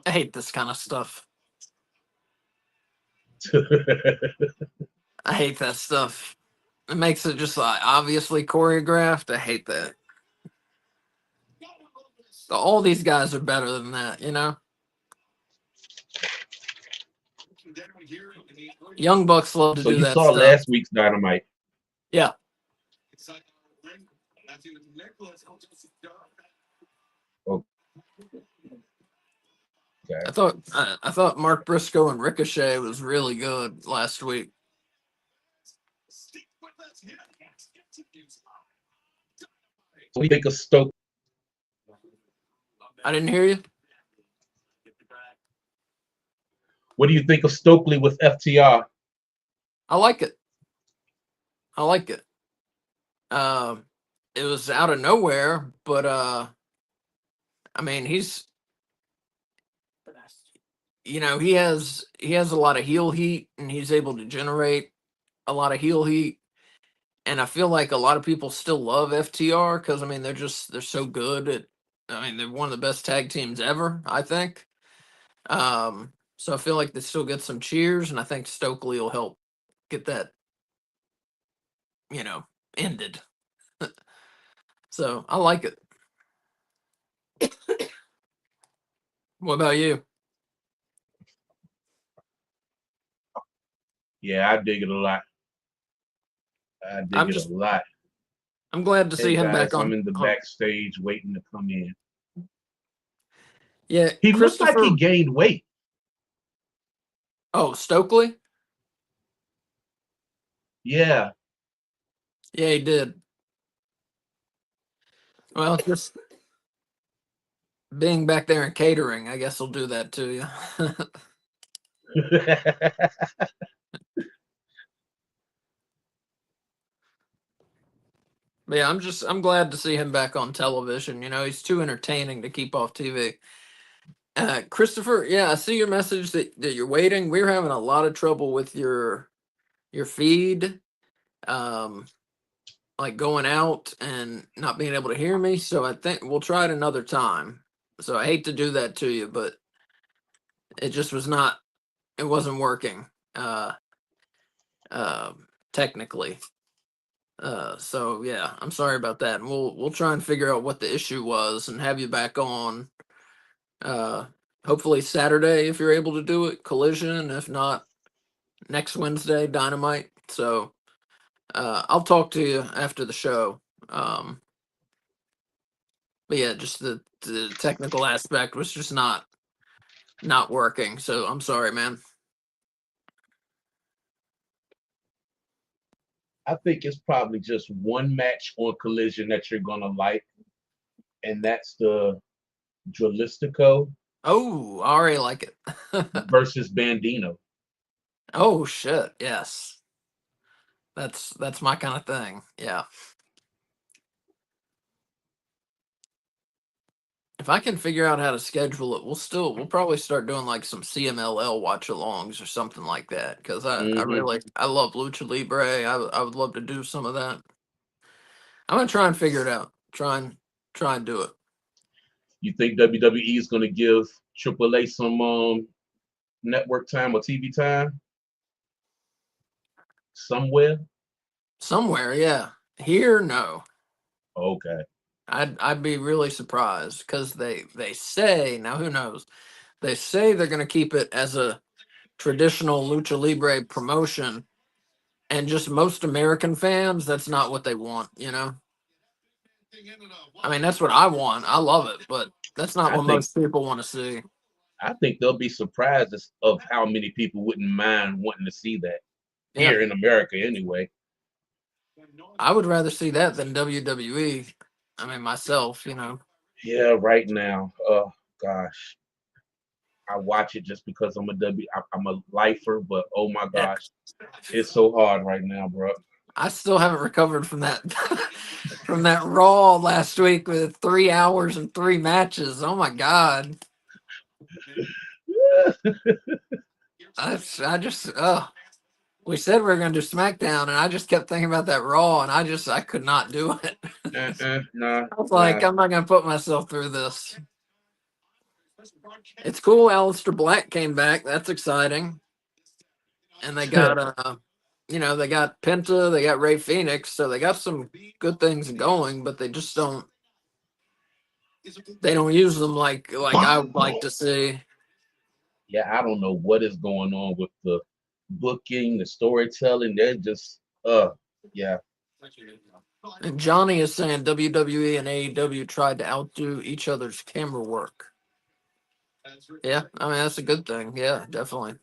I hate this kind of stuff. I hate that stuff. It makes it just like obviously choreographed. I hate that. All these guys are better than that, you know? Young Bucks love to So do you that saw stuff. last week's Dynamite. Yeah. Okay. I thought Mark Briscoe and Ricochet was really good last week. What do you think of Stoke? I didn't hear you. What do you think of Stokely with FTR? I like it. I like it. It was out of nowhere, but I mean, he has a lot of heel heat, and he's able to generate a lot of heel heat. And I feel like a lot of people still love FTR because I mean they're so good at. I mean they're one of the best tag teams ever. I think. So I feel like they still get some cheers, and I think Stokely will help get that ended. So I like it. What about you? Yeah, I dig it a lot. I dig I'm it a just lot. I'm glad to Hey see him back guys, I'm on. in the backstage waiting to come in. Yeah, He looked like he Christopher. gained weight. Oh, Stokely. Yeah. Yeah, he did. Well, just being back there in catering, I guess will do that to you. But yeah, I'm glad to see him back on television. He's too entertaining to keep off TV. Christopher, yeah, I see your message that you're waiting. We're having a lot of trouble with your feed, um, like going out and not being able to hear me. So I think we'll try it another time. So I hate to do that to you, but it just it wasn't working, uh, uh, technically. So yeah, I'm sorry about that, and we'll try and figure out what the issue was and have you back on. Uh, Hopefully Saturday if you're able to do it. Collision, if not next Wednesday, Dynamite. So I'll talk to you after the show. But yeah, just the technical aspect was just not working. So I'm sorry, man. I think it's probably just one match on Collision that you're gonna like, and that's the Dralistico Oh, I already like it. versus Bandino. Oh shit, yes. That's my kind of thing. Yeah. If I can figure out how to schedule it, we'll probably start doing like some CMLL watch alongs or something like that because Hmm. I love Lucha Libre. I would love to do some of that. I'm gonna try and figure it out. Try and do it. You think WWE is gonna give AAA some network time or TV time somewhere? Somewhere, yeah. Here, no. Okay. I'd be really surprised because they say now who knows. They say they're gonna keep it as a traditional Lucha Libre promotion, and just most American fans, that's not what they want. I mean, that's what I want. I love it, but that's not I what think most people want to see. I think they'll be surprised of how many people wouldn't mind wanting to see that Yeah, here in America anyway. I would rather see that than WWE. I mean, myself. Yeah, right now. Oh gosh. I watch it just because I'm a lifer, but oh my Yeah. gosh, it's so hard right now, bro. I still haven't recovered from that from that Raw last week with 3 hours and 3 matches. Oh my god. I just we said we were gonna do SmackDown and I just kept thinking about that Raw and I could not do it. Nah, I was nah. like, I'm not gonna put myself through this. It's cool Aleister Black came back. That's exciting. And they got they got Penta, they got Ray Phoenix, so they got some good things going, but they just don't use them like I would like to see. Yeah, I don't know what is going on with the booking, the storytelling. They're just yeah. And Johnny is saying WWE and AEW tried to outdo each other's camera work. Yeah, I mean that's a good thing. Yeah, definitely.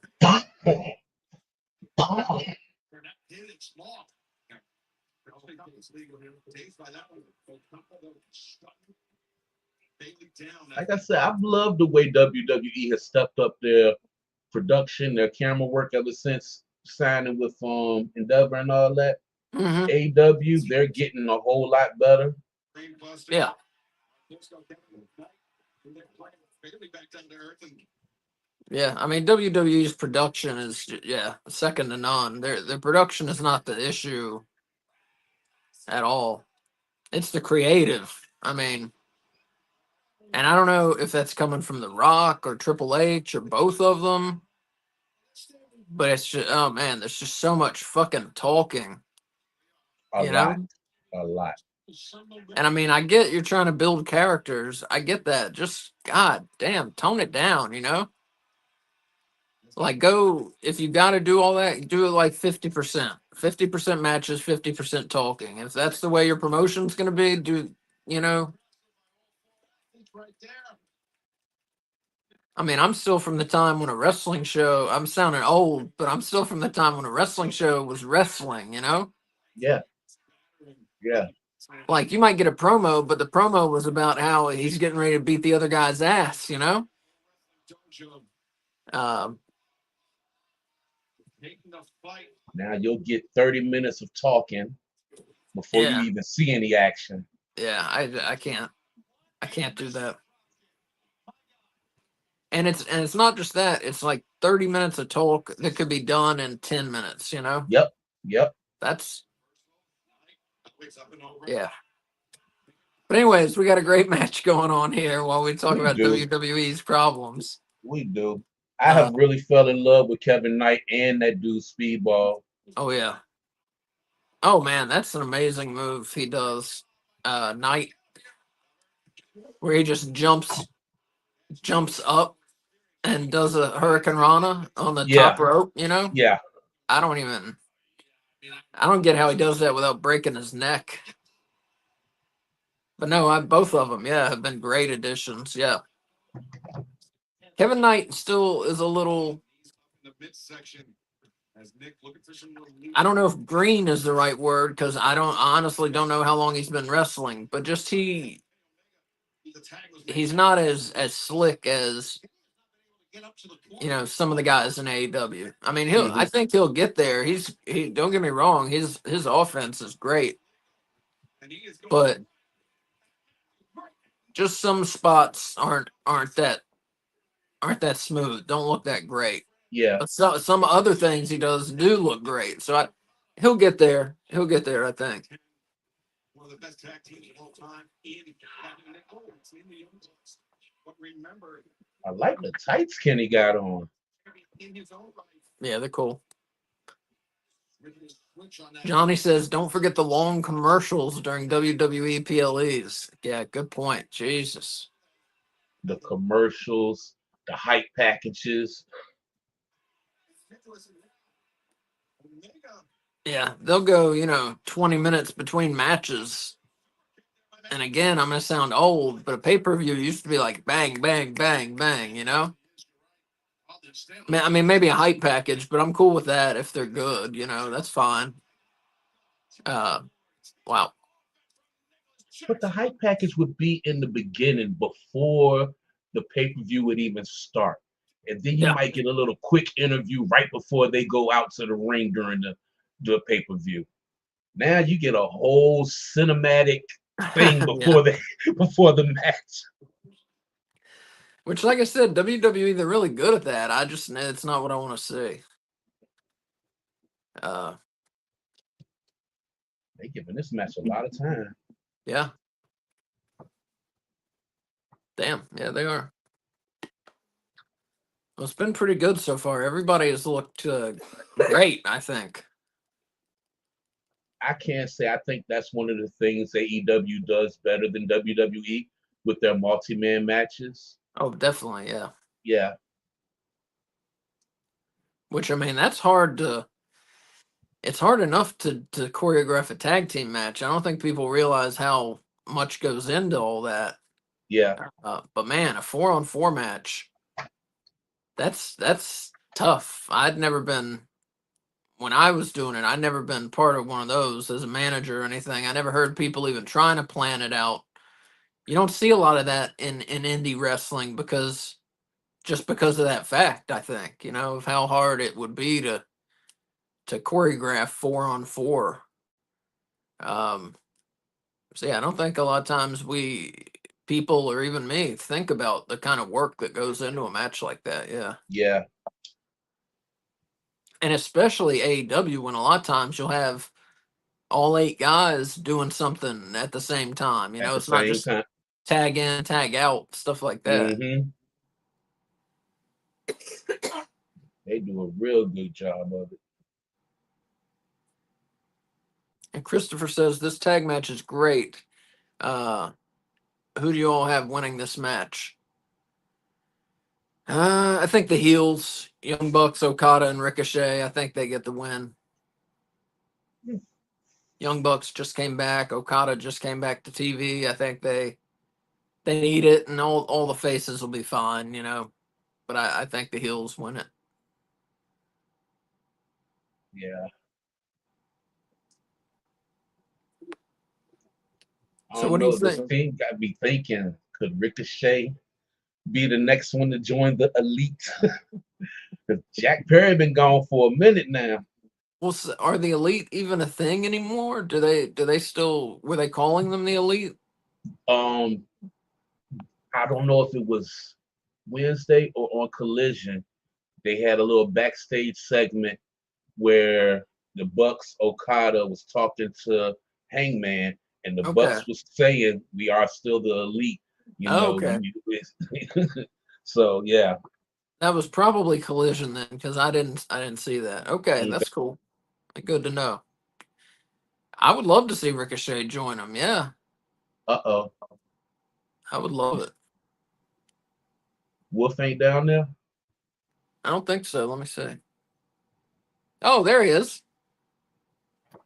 Like I said, I've loved the way WWE has stepped up their production, their camera work ever since signing with Endeavor and all that. Hmm. AEW, they're getting a whole lot better. Yeah. Yeah, I mean WWE's production is second to none. Their production is not the issue at all. It's the creative. I mean, and I don't know if that's coming from The Rock or Triple H or both of them, but it's just oh man, there's just so much fucking talking, A you lot, know? a lot. And I mean, I get you're trying to build characters. I get that. Just god damn, tone it down, you know? Like go if you got to do all that, do it like 50%. 50% matches, 50% talking. If that's the way your promotion's going to be, you know, I mean, I'm still from the time when a wrestling show, I'm sounding old, but I'm still from the time when a wrestling show was wrestling, you know? Yeah, yeah. Like you might get a promo, but the promo was about how he's getting ready to beat the other guy's ass, you know? Um, Now you'll get 30 minutes of talking before you yeah, even see any action. yeah, I can't do that. And it's not just that, it's like 30 minutes of talk that could be done in 10 minutes, you know? Yep, yep. That's yeah. But anyways, we got a great match going on here while we talk We about do. WWE's problems. We do. I Uh, have really fell in love with Kevin Knight and that dude Speedball. oh yeah. Oh man, that's an amazing move he does. Knight, where he just jumps up and does a Hurricane Rana on the Yeah, top rope, you know? yeah. I don't even I don't get how he does that without breaking his neck. But no, both of them, yeah, have been great additions. Yeah. Kevin Knight still is a little. I don't know if green is the right word because I honestly don't know how long he's been wrestling, but just he's not as slick as some of the guys in AEW. I mean I Hmm. think he'll get there. He don't get me wrong, his offense is great, but just some spots aren't that smooth. Don't look that great. Yeah. But some other things he does do look great. So he'll get there. He'll get there, I think. I like the tights Kenny got on. Yeah, they're cool. Johnny says, don't forget the long commercials during WWE PLEs. Yeah, good point. Jesus. The commercials, the hype packages. Yeah, they'll go, 20 minutes between matches. And again, I'm going to sound old, but a pay per view used to be like bang, bang, bang, bang, you know? I mean, maybe a hype package, but I'm cool with that if they're good, that's fine. Wow. But the hype package would be in the beginning before the pay-per-view would even start. and then you might get a little quick interview right before they go out to the ring during the pay-per-view. Now you get a whole cinematic thing before before the match. Which, like I said, WWE, they're really good at that. It's not what I want to see. They giving this match a lot of time. Yeah. Damn. Yeah, they are. Well, it's been pretty good so far. Everybody has looked great, I think. I can't say. I think that's one of the things AEW does better than WWE with their multi-man matches. Oh, definitely, yeah. Yeah. Which, I mean, that's hard to... It's hard enough to choreograph a tag team match. I don't think people realize how much goes into all that. Yeah. But man, a 4-on-4 match, that's tough. When I was doing it, I'd never been part of one of those as a manager or anything. I never heard people even trying to plan it out. You don't see a lot of that in indie wrestling because of that fact, I think, of how hard it would be to choreograph 4-on-4. So yeah, I don't think a lot of times people or even me think about the kind of work that goes into a match like that. Yeah. Yeah. And especially AEW, when a lot of times you'll have all 8 guys doing something at the same time. It's not just tag in, tag out, stuff like that. Mm-hmm. They do a real good job of it. And Christopher says this tag match is great. Who do you all have winning this match? I think the heels, Young Bucks, Okada, and Ricochet. I think they get the win. Young Bucks just came back. Okada just came back to TV. I think they need it, and all the faces will be fine, But I think the heels win it. Yeah. So what do you think? This team got me thinking, could Ricochet be the next one to join the elite? Because Jack Perry been gone for a minute now. Well, are the elite even a thing anymore? Do they still, were they calling them the elite? I don't know if it was Wednesday or on Collision. They had a little backstage segment where the Bucks, Okada was talking to Hangman, and the Bucks was saying we are still the elite. Okay. So yeah. That was probably Collision then, because I didn't see that. Okay, that's cool. Good to know. I would love to see Ricochet join them. Yeah. I would love it. Wolf ain't down there? I don't think so. Let me see. Oh, there he is.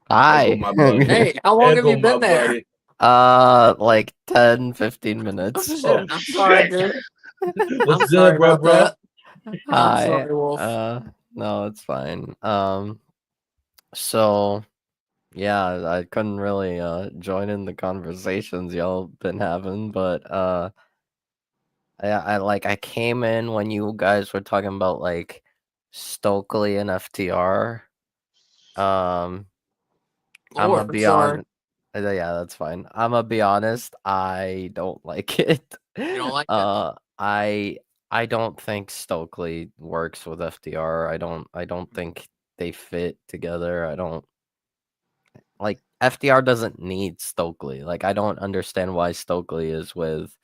Hi. Hey, how long have you been there? Like 10, 15 minutes. Oh, shit. I'm sorry, dude. What's good, bro? Hi. I'm sorry, Wolf. No, it's fine. So yeah, I couldn't really join in the conversations y'all been having, but I came in when you guys were talking about like Stokely and FTR. I'm gonna be honest. Yeah, that's fine. I'm gonna be honest. I don't like it. You don't like it? I don't think Stokely works with FTR. I don't think they fit together. I don't like FTR doesn't need Stokely. Like I don't understand why Stokely is with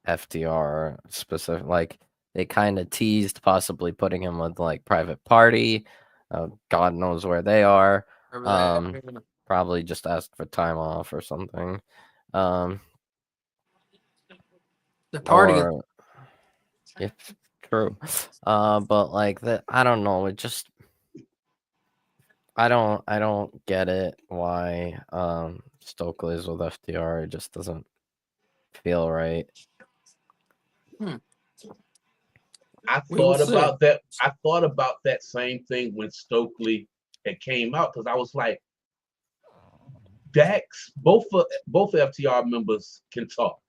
FTR specific. Like they kind of teased possibly putting him with like Private Party. God knows where they are. Probably just asked for time off or something. The party. It's true. But like that, I don't know. It just, I don't get it. Why Stokely is with FTR? It just doesn't feel right. I thought about that. I thought about that same thing when Stokely had came out because I was like, Dax, both FTR members can talk.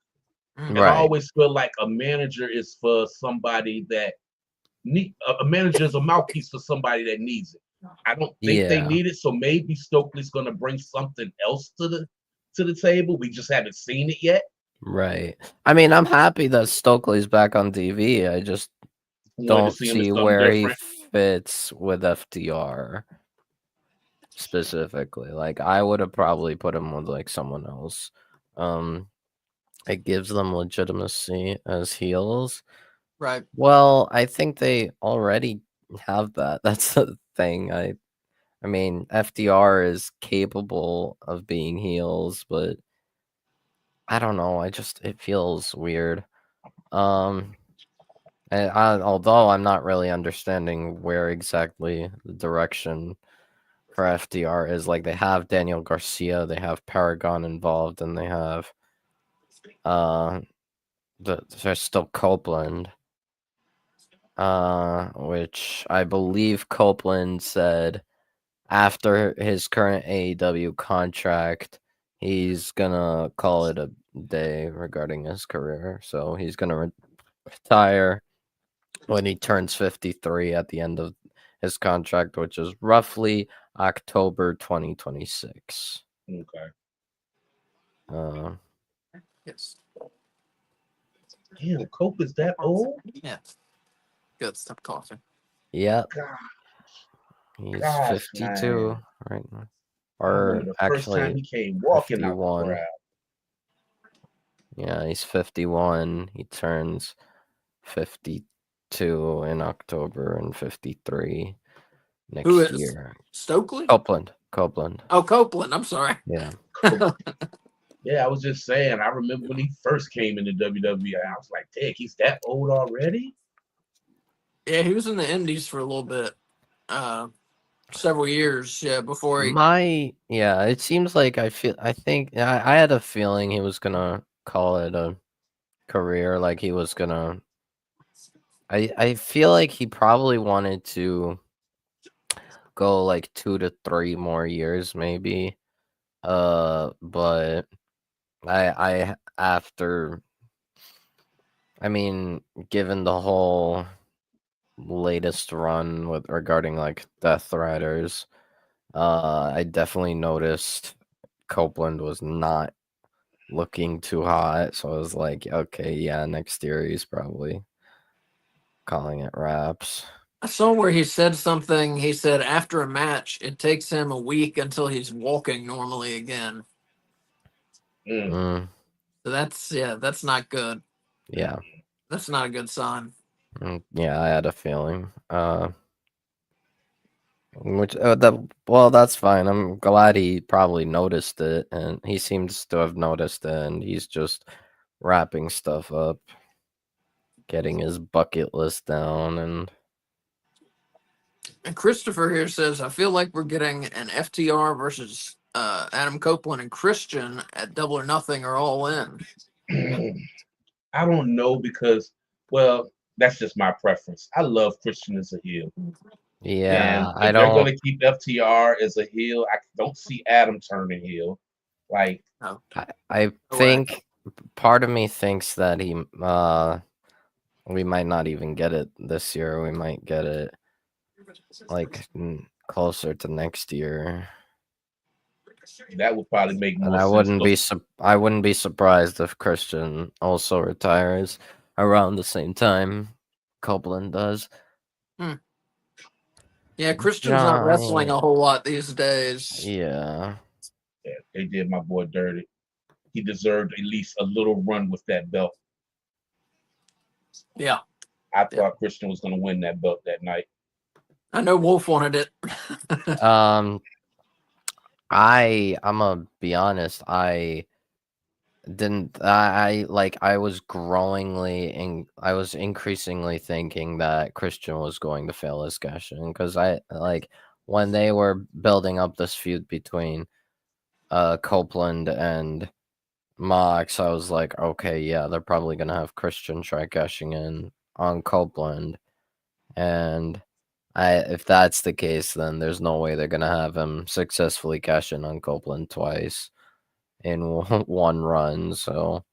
Mm. And I Right. always feel like a manager is for somebody that a manager is a mouthpiece for somebody that needs it. I don't think they Yeah. need it, so maybe Stokely's going to bring something else to the table. We just haven't seen it yet. Right. I mean, I'm happy that Stokely's back on TV. I just We wanted to don't see him as see something where he different. fits with FTR specifically. Like, I would have probably put him with like someone else. It gives them legitimacy as heels. Right. Well, I think they already have that. That's the thing. I mean, FDR is capable of being heels, but I don't know. It feels weird. And although I'm not really understanding where exactly the direction for FDR is, like they have Daniel Garcia, they have Paragon involved, and they have there's still Copeland. Which I believe Copeland said after his current AEW contract, he's gonna call it a day regarding his career. So he's gonna retire when he turns 53 at the end of his contract, which is roughly October 2026. Okay. Yes. Damn, Cope is that old? Yeah. Good. Stop coughing. Yeah, God, he's gosh, 52 man. right now. I remember Or the first time actually, he came walking out the 51. crowd. Yeah, he's 51. He turns 52 in October and 53 Who next is year. Stokely? Copeland. Oh, Copeland. I'm sorry. Yeah. Yeah, I was just saying. I remember when he first came into WWE. I was like, "Dick, he's that old already?" Yeah, he was in the Indies for a little bit. Several years. Yeah, before he. It seems like I had a feeling he was gonna call it a career, like he was gonna I feel like he probably wanted to go like 2 to 3 more years maybe. But I after I mean, given the whole latest run with regarding like Death Riders, I definitely noticed Copeland was not looking too hot. So I was like, okay, yeah, next year he's probably calling it wraps. I saw where he said something. He said after a match, it takes him a week until he's walking normally again. Mm, So that's not good. yeah. That's not a good sign. Yeah, I had a feeling. That's fine. I'm glad he probably noticed it, and he seems to have noticed it, and he's just wrapping stuff up, getting his bucket list down, and And Christopher here says, I feel like we're getting an FTR versus Adam Copeland and Christian at Double or Nothing or All In. I don't know because, well, that's just my preference. I love Christian as a heel. yeah, And I if they're going don't. to keep FTR as a heel, I don't see Adam turning heel. Like, No. I think part of me thinks that we might not even get it this year. We might get it like closer to next year. that would probably make more And sense. I wouldn't be surprised if Christian also retires around the same time Copeland does. Yeah, Christian's not wrestling a whole lot these days. Yeah. Yeah, they did my boy dirty. He deserved at least a little run with that belt. Yeah. I thought Christian was going to win that belt that night. I know Wolf wanted it. I'm gonna be honest, I was I was increasingly thinking that Christian was going to fail his cash in, because when they were building up this feud between Copeland and Mox, I was like, okay, yeah, they're probably gonna have Christian try cashing in on Copeland, and if that's the case, then there's no way they're gonna have him successfully cash in on Copeland twice in one run. So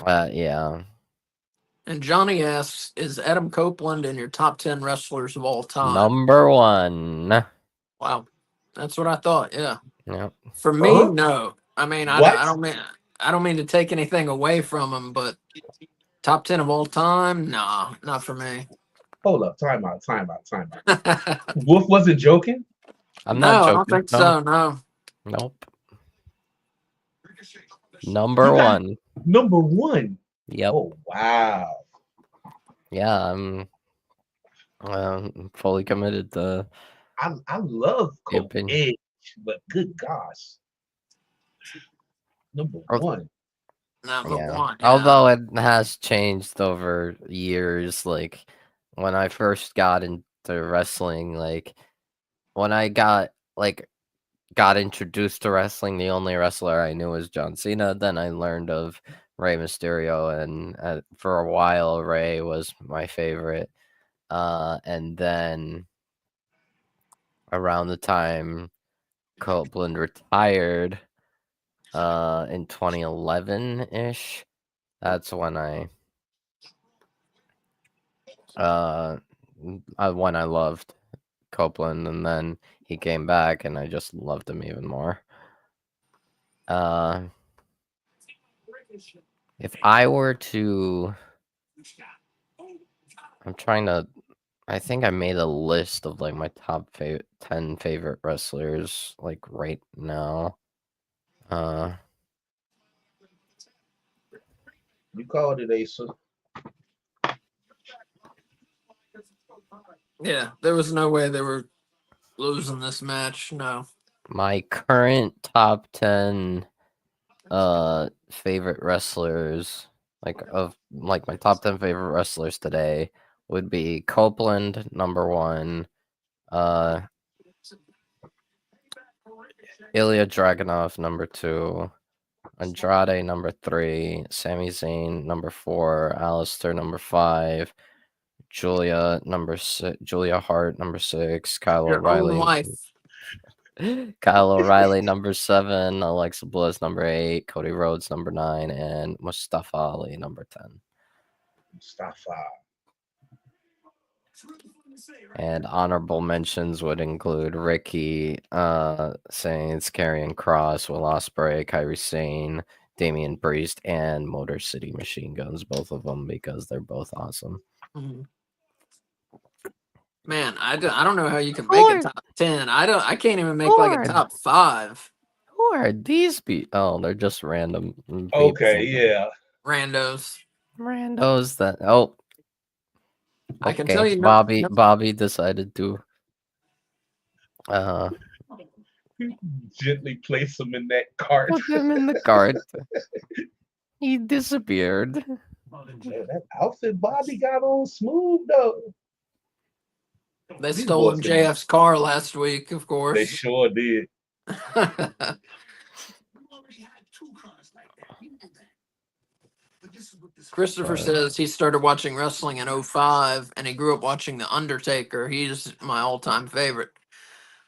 Yeah. And Johnny asks, is Adam Copeland in your top 10 wrestlers of all time? Number one. Wow. That's what I thought. Yeah. Yep. For me, Huh? no. I mean, What? I don't mean to take anything away from him, but top 10 of all time? Nah, not for me. Hold up. Time out. Wolf wasn't joking? I'm No, not I joking. don't think No. so. No. Nope. You Number got- one. Number one. Yep. Oh, wow. Yeah, I'm fully committed to I love the Coke opinion. Edge, but good gosh. Number Oh, one. Number Yeah. one. Yeah. Although it has changed over years, like when I first got into wrestling, like when I got introduced to wrestling, the only wrestler I knew was John Cena. Then I learned of Rey Mysterio, and for a while, Rey was my favorite. And then around the time Copeland retired, in 2011-ish, that's when when I loved Copeland, and then he came back, and I just loved him even more. If I were to, I think I made a list of like my top 10 favorite wrestlers, like right now. You called it, Asa. Yeah. There was no way they were losing this match. No. My current top 10 favorite wrestlers, like my top 10 favorite wrestlers today would be Copeland number one, Ilya Dragunov number two, Andrade number three, Sami Zayn number four, Alistair number five, Julia Hart number six, Kyle Your O'Reilly. own life. Kyle O'Reilly number 7, Alexa Bliss number 8, Cody Rhodes number 9, and Mustafa Ali number 10. Mustafa. And honorable mentions would include Ricky, Saints, Karrion Kross, Will Ospreay, Kairi Sane, Damian Priest, and Motor City Machine Guns, both of them, because they're both awesome. Mhm. Man, I don't know how you can make a top 10. I can't even make like a top 5. Who are these people? Oh, they're just random people. Okay, yeah. Randos. Randos that I can tell you Bobby decided to Gently place him in that cart. put him in the cart. He disappeared. Man, that outfit Bobby got on smooth though. They These stole boys JF's car last week, of course. They sure did. Christopher says he started watching wrestling in 05 and he grew up watching The Undertaker. He's my all-time favorite.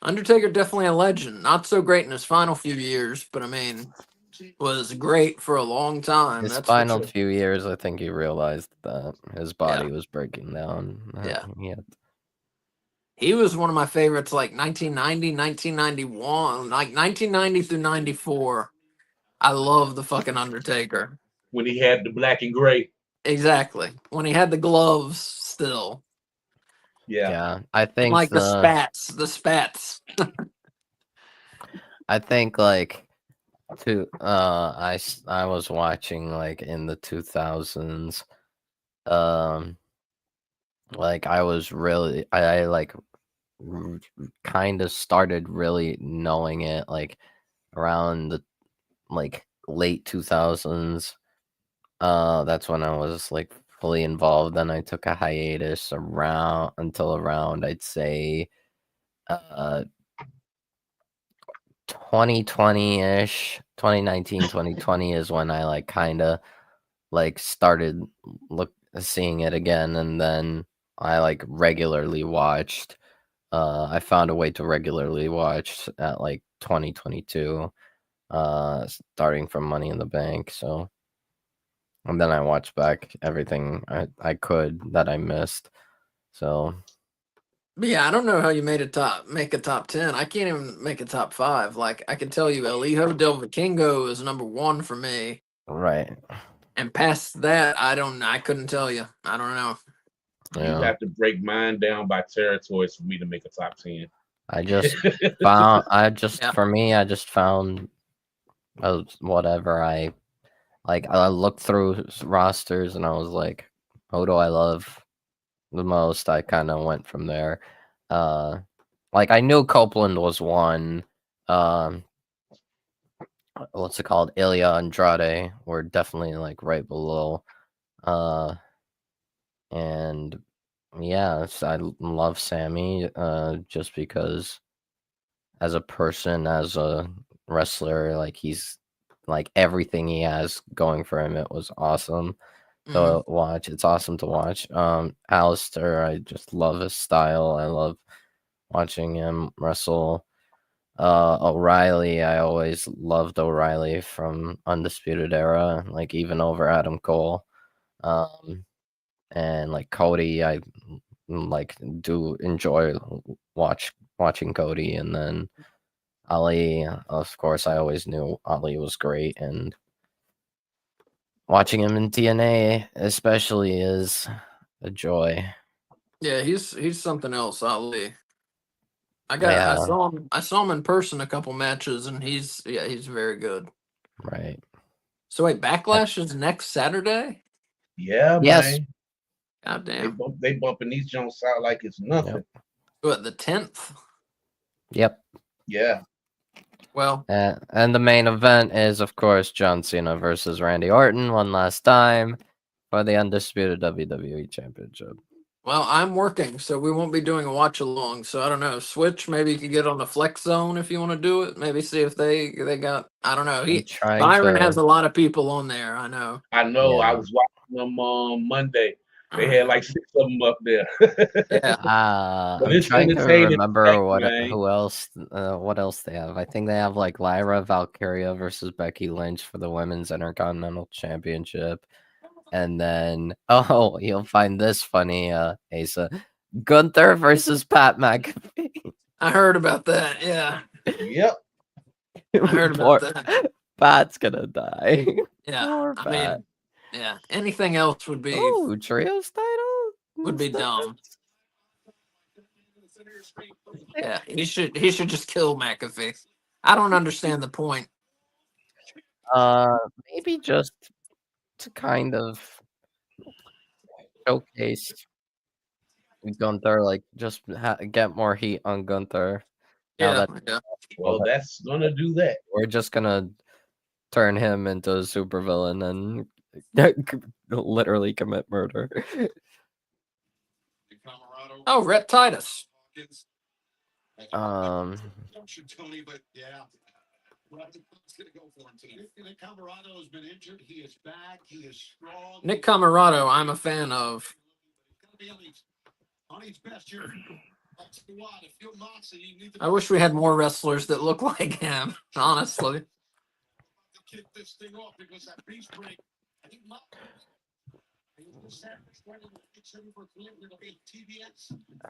Undertaker definitely a legend. Not so great in his final few years, but I mean, was great for a long time. His that's final for sure. few years, I think he realized that his body was breaking down. Yeah. Yeah. He was one of my favorites, like 1990, 1991, like 1990 through 94. I love the fucking Undertaker. When he had the black and gray. Exactly. When he had the gloves still. Yeah. Yeah. I think Like the spats. I think like I was watching like in the 2000s. Like I was really I like kind of started really knowing it like around the like late 2000s. That's when I was like fully involved. Then I took a hiatus until around I'd say 2020-ish, 2019, 2020 is when I like kind of like started seeing it again, and then I like regularly watched. I found a way to regularly watch at like 2022, starting from Money in the Bank. So and then I watched back everything I could that I missed. So But yeah, I don't know how you make a top 10. I can't even make a top 5. Like I can tell you, El Hijo del Vikingo is number 1 for me, right, and past that, I couldn't tell you. I don't know. You yeah. have to break mine down by territories for me to make a top 10. I just found. Yeah. For me, I just found whatever I like. I looked through rosters and I was like, who do I love the most? I kind of went from there. Like I knew Copeland was one. Um, what's it called? Ilya Andrade were definitely like right below. Uh, and yeah, I love Sammy. Just because as a person, as a wrestler, like he's like everything he has going for him. It was awesome Mhm. to watch. It's awesome to watch. Alistair, I just love his style. I love watching him wrestle. O'Reilly, I always loved O'Reilly from Undisputed Era, like even over Adam Cole. And like Cody, I like do enjoy watching Cody, and then Ali, of course, I always knew Ali was great, and watching him in TNA especially is a joy. Yeah, he's something else, Ali. I Yeah, saw him in person a couple matches, and he's very good. right. So wait, Backlash is next Saturday? Yeah, Yes. man. God damn. They bumping these Jones out like it's nothing. What, the 10th? Yep. Yeah. Well, And the main event is, of course, John Cena versus Randy Orton one last time for the undisputed WWE Championship. well, I'm working, so we won't be doing a watch along. So I don't know. Switch, maybe you could get on the Flex Zone if you want to do it. Maybe see if they got. I don't know. I'm trying Byron to. has a lot of people on there. I know. I know. I Yeah. was watching them on Monday. They had like 6 of them up there. Yeah. But I'm it's trying to entertaining remember man. who else they have. I think they have like Lyra Valkyria versus Becky Lynch for the Women's Intercontinental Championship. And then you'll find this funny, Asa. Gunther versus Pat McAfee. I heard about that. Yeah. Yep. I heard about that. Pat's gonna die. Yeah. Poor I Pat. mean, yeah. Anything else would be Trios title would be instead? dumb. Yeah. He should just kill McAfee. I don't understand the point. Maybe just to kind of showcase Gunther, like just get more heat on Gunther. Now Yeah. that Yeah. Well, that's gonna do that. we're just gonna turn him into a supervillain and literally commit murder. Oh, Rhett Titus. Nick Camarado, I'm a fan of. I wish we had more wrestlers that look like him, honestly.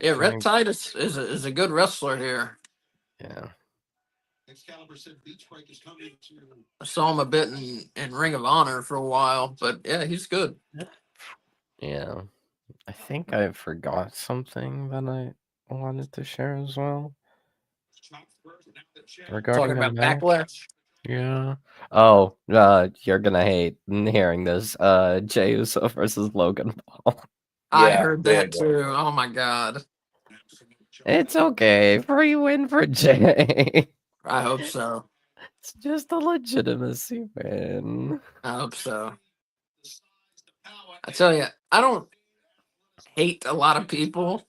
Yeah, Rhett Titus is a good wrestler here. Yeah. I saw him a bit in Ring of Honor for a while, but yeah, he's good. Yeah. I think I forgot something that I wanted to share as well. Regarding Talking the about match. Backlash. Yeah. Oh, you're gonna hate hearing this. Jey Uso versus Logan Paul. I Yeah, heard there that you go. too. Oh my god. It's okay. Free win for Jey. I hope so. It's just a legitimacy win. I hope so. I tell you, I don't hate a lot of people,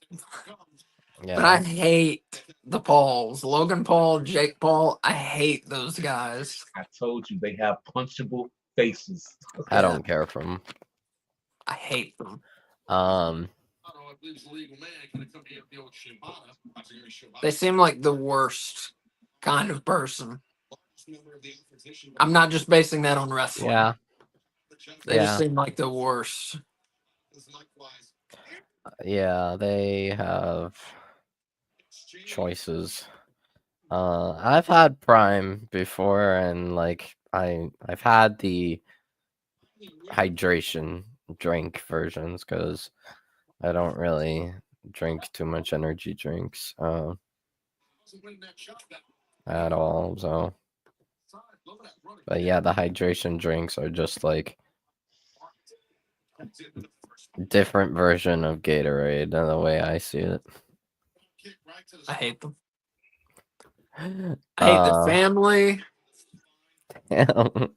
but I Yeah. hate the Pauls. Logan Paul, Jake Paul. I hate those guys. I told you they have punchable faces. I don't care for him. I hate them. They seem like the worst kind of person. I'm not just basing that on wrestling. Yeah. They just Yeah. seem like the worst. Yeah, they have choices. I've had Prime before, and like I've had the hydration drink versions because I don't really drink too much energy drinks at all. So, but yeah, the hydration drinks are just like different version of Gatorade, the way I see it. I hate them. I hate the family. Damn.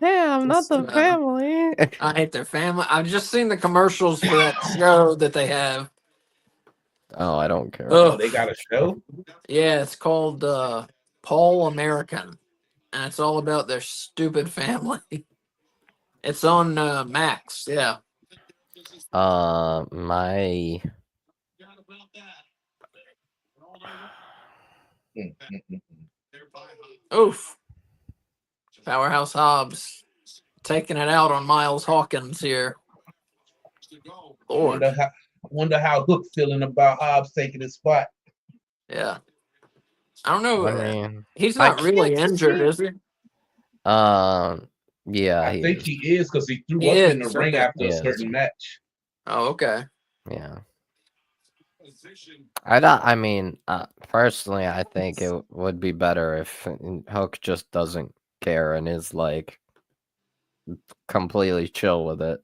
Damn, not the Just, family. I hate their family. I've just seen the commercials for that show that they have. Oh, I don't care. Ugh. Oh, they got a show? Yeah, it's called Paul American, and it's all about their stupid family. It's on Max. Yeah. My Mm, mm, mm, Oof. Powerhouse Hobbs taking it out on Miles Hawkins here. Lord. I wonder how Hook feeling about Hobbs taking his spot. Yeah. I don't know. I mean, He's I not really can't injured, see- is he? Yeah, I think is. he is because he threw He up in the is, ring okay. after He a is. certain match. Oh, okay. Yeah. I mean, personally, I think it would be better if Hook just doesn't care and is like completely chill with it.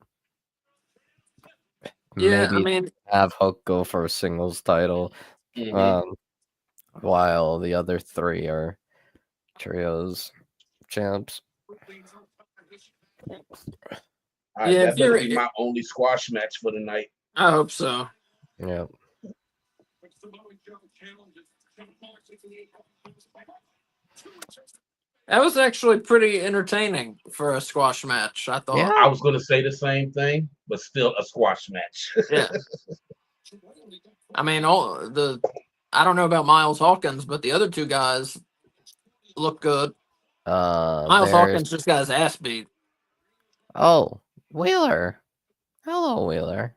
Yeah, Maybe I mean, have Hook go for a singles title, Mhm. while the other three are trios champs. All right, yeah, that better be my only squash match for the night. I hope so. Yeah. That was actually pretty entertaining for a squash match, I thought. Yeah. I was going to say the same thing, but still a squash match. Yeah. I mean, I don't know about Miles Hawkins, but the other two guys look good. Miles There's Hawkins just got his ass beat. oh, Wheeler. Hello, Wheeler.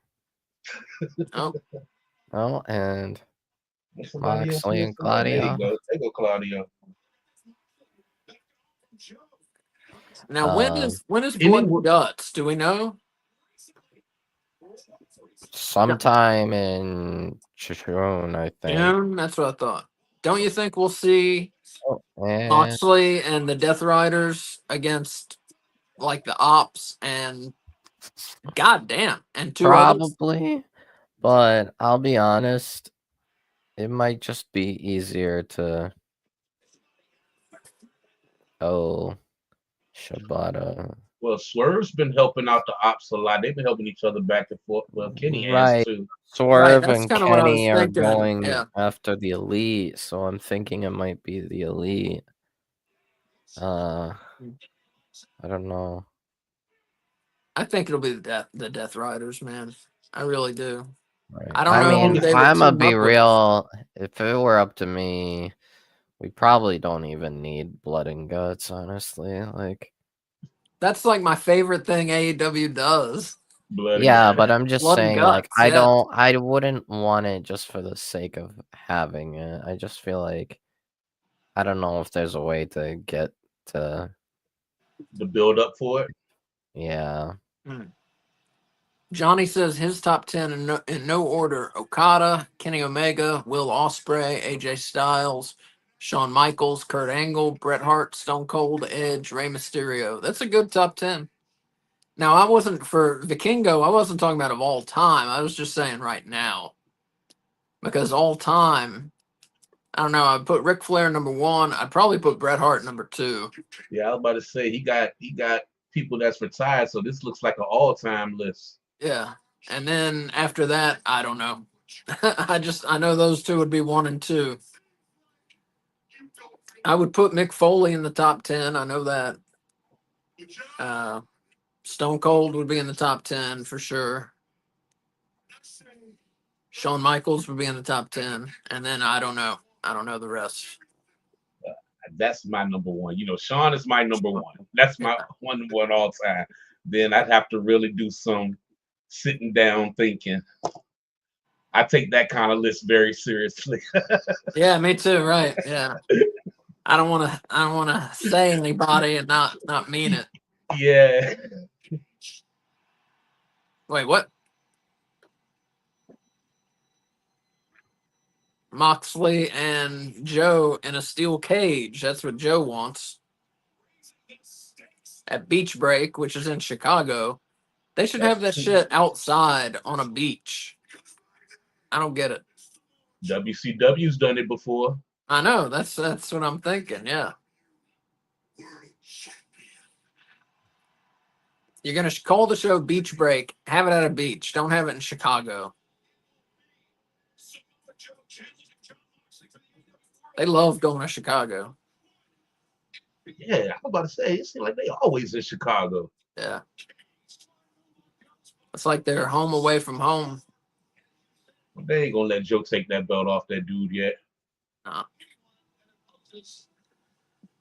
Oh, Oh, and Somebody else Moxley and missing? Oh, there you Claudio. go. There go Claudio. now when is Blood Any- and Guts? Do we know? Sometime in June, I think. June. That's what I thought. Don't you think we'll see Oh, and Moxley and the Death Riders against like the Ops and goddamn and two others? probably, but I'll be honest, it might just be easier to. Oh, Shibata. Well, Swerve's been helping out the ops a lot. They've been helping each other back and forth. Well, Kenny has Right. too. Swerve that's and kinda what I was Kenny are thinking, going yeah. after the Elite, so I'm thinking it might be the Elite. I don't know. I think it'll be the Death Riders, man. I really do. Right. I don't know mean, who they if would I'm gonna team be up with. real, if it were up to me, we probably don't even need Blood and Guts, honestly. Like, That's like my favorite thing AEW does. Blood yeah, and but I'm just Blood and saying, like, Guts, yeah. I wouldn't want it just for the sake of having it. I just feel like, I don't know if there's a way to get to, the build up for it. yeah. Johnny says his top 10 in no order: Okada, Kenny Omega, Will Ospreay, AJ Styles, Shawn Michaels, Kurt Angle, Bret Hart, Stone Cold, Edge, Rey Mysterio. That's a good top 10. Now, I wasn't for Vikingo, I wasn't talking about of all time. I was just saying right now. Because all time, I don't know, I'd put Ric Flair number 1. I'd probably put Bret Hart number 2. Yeah, I was about to say he got people that's retired, so this looks like an all time list. Yeah. And then after that, I don't know. I know those two would be 1 and 2. I would put Mick Foley in the top 10. I know that. Stone Cold would be in the top 10 for sure. Shawn Michaels would be in the top 10. And then I don't know. I don't know the rest. That's my number one. You know, Sean is my number one. That's my one all time. Then I'd have to really do some sitting down thinking. I take that kind of list very seriously. Yeah, me too. Right. Yeah. I don't want to. I don't want to say anybody and not mean it. Yeah. Wait, what? Moxley and Joe in a steel cage. That's what Joe wants. At Beach Break, which is in Chicago. They should have that shit outside on a beach. I don't get it. WCW's done it before. I know. That's what I'm thinking. Yeah. You're gonna call the show Beach Break. Have it at a beach. Don't have it in Chicago. They love going to Chicago. Yeah, I was about to say, it seems like they always in Chicago. Yeah. It's like they're home away from home. They ain't gonna let Joe take that belt off that dude yet. Nah.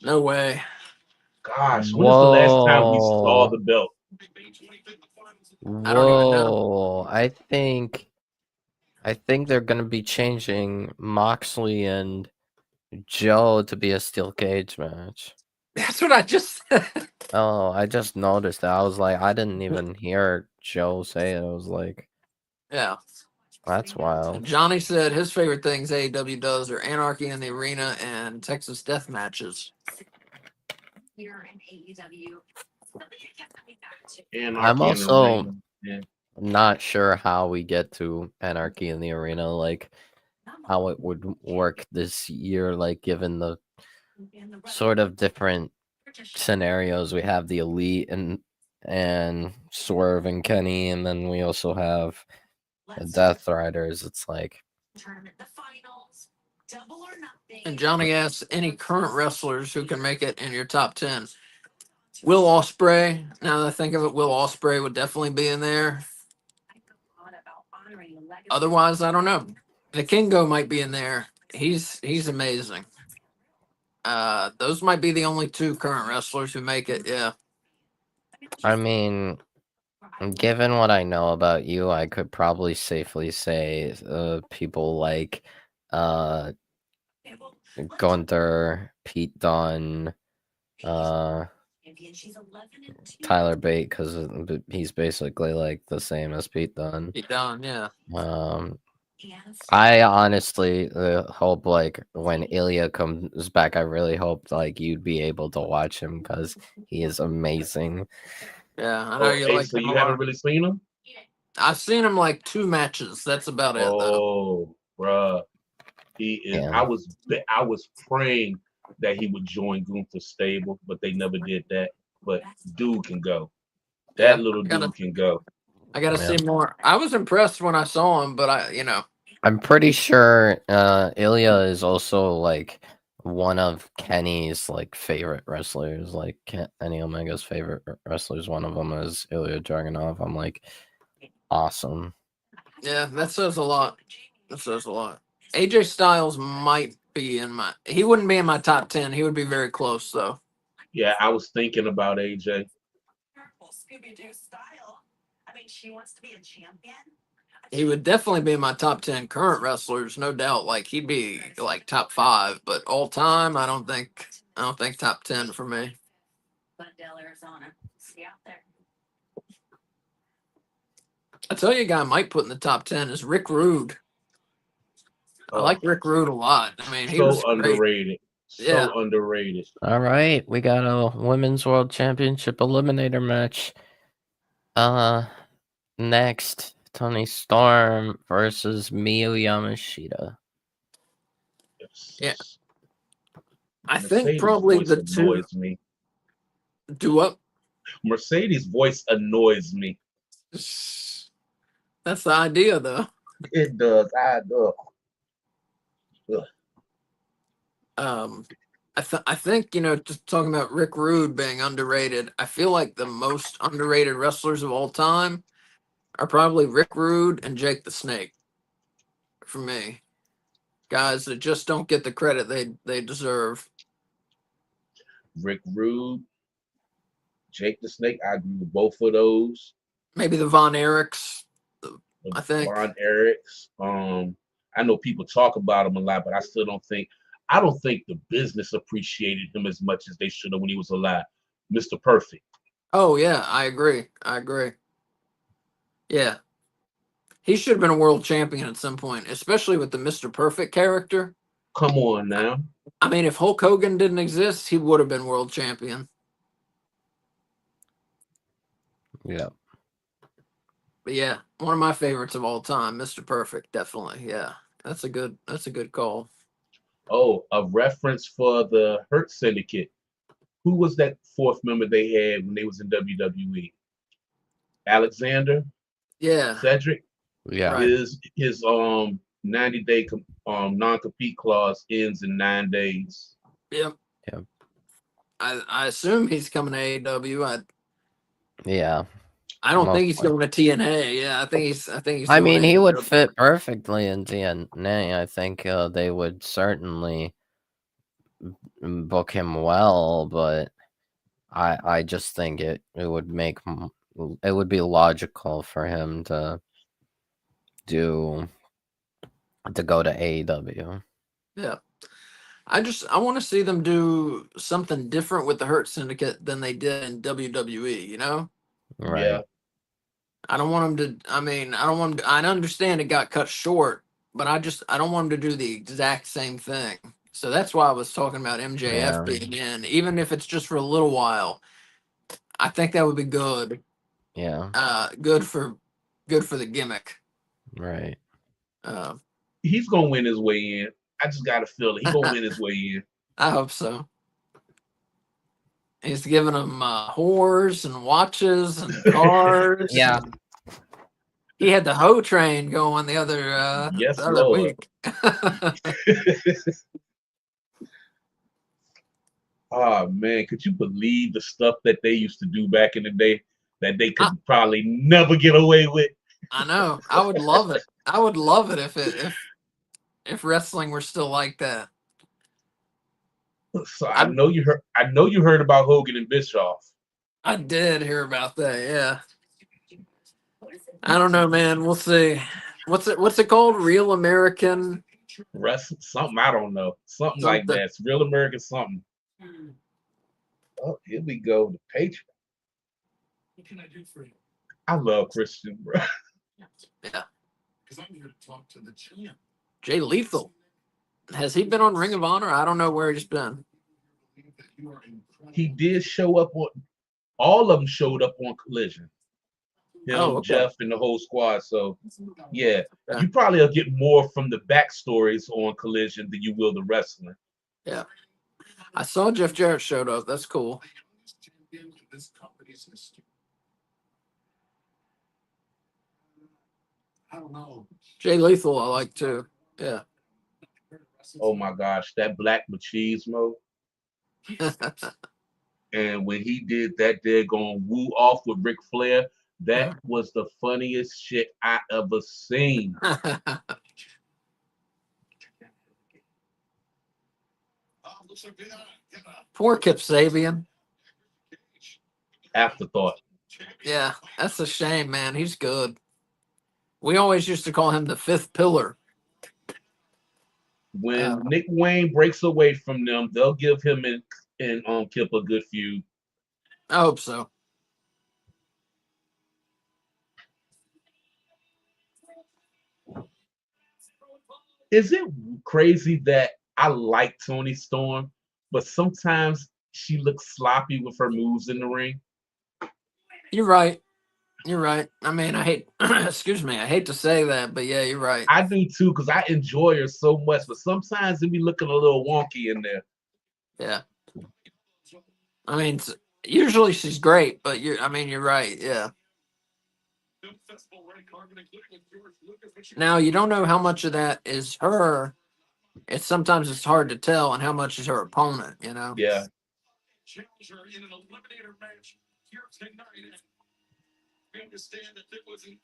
No way. Gosh, when was the last time we saw Whoa. the belt? I don't even know. Whoa. I think they're gonna be changing Moxley and Joe to be a steel cage match. That's what I just said. Oh, I just noticed that. I was like, I didn't even hear Joe say it. I was like, Yeah. that's wild. Johnny said his favorite things AEW does are Anarchy in the Arena and Texas Death Matches. Anarchy I'm in the also Ring. Yeah. not sure how we get to Anarchy in the Arena, like how it would work this year, like given the sort of different scenarios. We have the Elite and Swerve and Kenny, and then we also have the Death Riders. It's like, And Johnny asks any current wrestlers who can make it in your top 10. Will Ospreay. Now that I think of it, Will Ospreay would definitely be in there. Otherwise, I don't know. The Kingo might be in there. He's amazing. Those might be the only two current wrestlers who make it. Yeah. I mean, given what I know about you, I could probably safely say people like Gunther, Pete Dunne, Tyler Bate, because he's basically like the same as Pete Dunne. Pete Dunne, yeah. I honestly hope like when Ilya comes back, I really hope like you'd be able to watch him because he is amazing. Yeah, I know you like so him you a lot. haven't really seen him? I've seen him like 2 matches. That's about it, though. Oh, bruh. He is. Yeah. I was praying that he would join Gunther's stable, but they never did that. But dude can go. That little dude can go. I gotta see more. I was impressed when I saw him, but I'm pretty sure Ilya is also like one of Kenny's like favorite wrestlers. Like Kenny Omega's favorite wrestlers. One of them is Ilya Dragunov. I'm like, awesome. Yeah, that says a lot. That says a lot. AJ Styles might be in my. He wouldn't be in my top 10. He would be very close though. Yeah, I was thinking about AJ. She wants to be a champion. He would definitely be in my top 10 current wrestlers, no doubt. Like he'd be like top 5, but all time, I don't think top 10 for me. Glendale, Arizona. See out there. I tell you, a guy I might put in the top 10 is Rick Rude. I like Rick Rude a lot. I mean, he was underrated. Yeah. So underrated. All right, we got a Women's World Championship Eliminator match. Next, Toni Storm versus Miyu Yamashita. Yes. Yeah. I Mercedes think probably voice the two. annoys me. Do what? Mercedes' voice annoys me. That's the idea, though. It does. I do. I think, just talking about Rick Rude being underrated, I feel like the most underrated wrestlers of all time are probably Rick Rude and Jake the Snake. For me, guys that just don't get the credit they deserve. Rick Rude, Jake the Snake. I agree with both of those. Maybe the Von Erichs. I think. Von Erichs. I know people talk about him a lot, but I still don't think. I don't think the business appreciated him as much as they should have when he was alive. Mr. Perfect. Oh yeah, I agree. I agree. Yeah, he should have been a world champion at some point, especially with the Mr. Perfect character. Come on now. I mean, if Hulk Hogan didn't exist, he would have been world champion. Yeah. But yeah, one of my favorites of all time, Mr. Perfect, definitely. Yeah, that's a good call. Oh, a reference for the Hurt Syndicate. Who was that fourth member they had when they was in WWE? Alexander, Yeah, Cedric. Yeah. Right. His 90-day non-compete clause ends in 9 days. yep. Yep. I assume he's coming to AEW. Yeah. I don't Most think he's going to TNA. Yeah, I think he's. I going mean, to he would AEW. fit perfectly in TNA. I think they would certainly book him well, but I just think it would make it would be logical for him to go to AEW. Yeah. I want to see them do something different with the Hurt Syndicate than they did in WWE, you know? Right. Yeah. I don't want them to, I mean, I don't want them to, I understand it got cut short, but I don't want them to do the exact same thing. So that's why I was talking about MJF Yeah. being in, even if it's just for a little while. I think that would be good. Yeah. Good for the gimmick. Right. He's gonna win his way in. I just got a feeling he's gonna win his way in. I hope so. He's giving them whores and watches and cars. Yeah. He had the hoe train going the other Yes, the other Lord. week. Oh man, could you believe the stuff that they used to do back in the day that they could probably never get away with? I know. I would love it. I would love it if wrestling were still like that. So I know you heard about Hogan and Bischoff. I did hear about that. Yeah. I don't know, man. We'll see. What's it called? Real American. Wrestling something, I don't know. Something like that. It's Real American something. Oh, here we go. The Patriot. What can I do for you? I love Christian, bro. Yeah. Because I'm here to talk to the champ. Jay Lethal. Has he been on Ring of Honor? I don't know where he's been. He did show up on. All of them showed up on Collision. Him, Oh, okay. Jeff, and the whole squad. So yeah, Yeah. you probably will get more from the backstories on Collision than you will the wrestling. Yeah. I saw Jeff Jarrett showed up. That's cool. This company's history. I don't know. Jay Lethal, I like too. Yeah. Oh my gosh, that Black Machismo. And when he did that, they're going woo off with Ric Flair. That was the funniest shit I ever seen. Poor Kip Sabian. Afterthought. Yeah, that's a shame, man. He's good. We always used to call him the fifth pillar. When Nick Wayne breaks away from them, they'll give him and Kip a good feud. I hope so. Is it crazy that I like Toni Storm, but sometimes she looks sloppy with her moves in the ring? You're right. You're right. I mean, I hate, excuse me, I hate to say that, but yeah, you're right. I do too, because I enjoy her so much, but sometimes it be looking a little wonky in there. Yeah. I mean, usually she's great, but you're right. Yeah. Now, you don't know how much of that is her. Sometimes it's hard to tell, and how much is her opponent, you know? Yeah.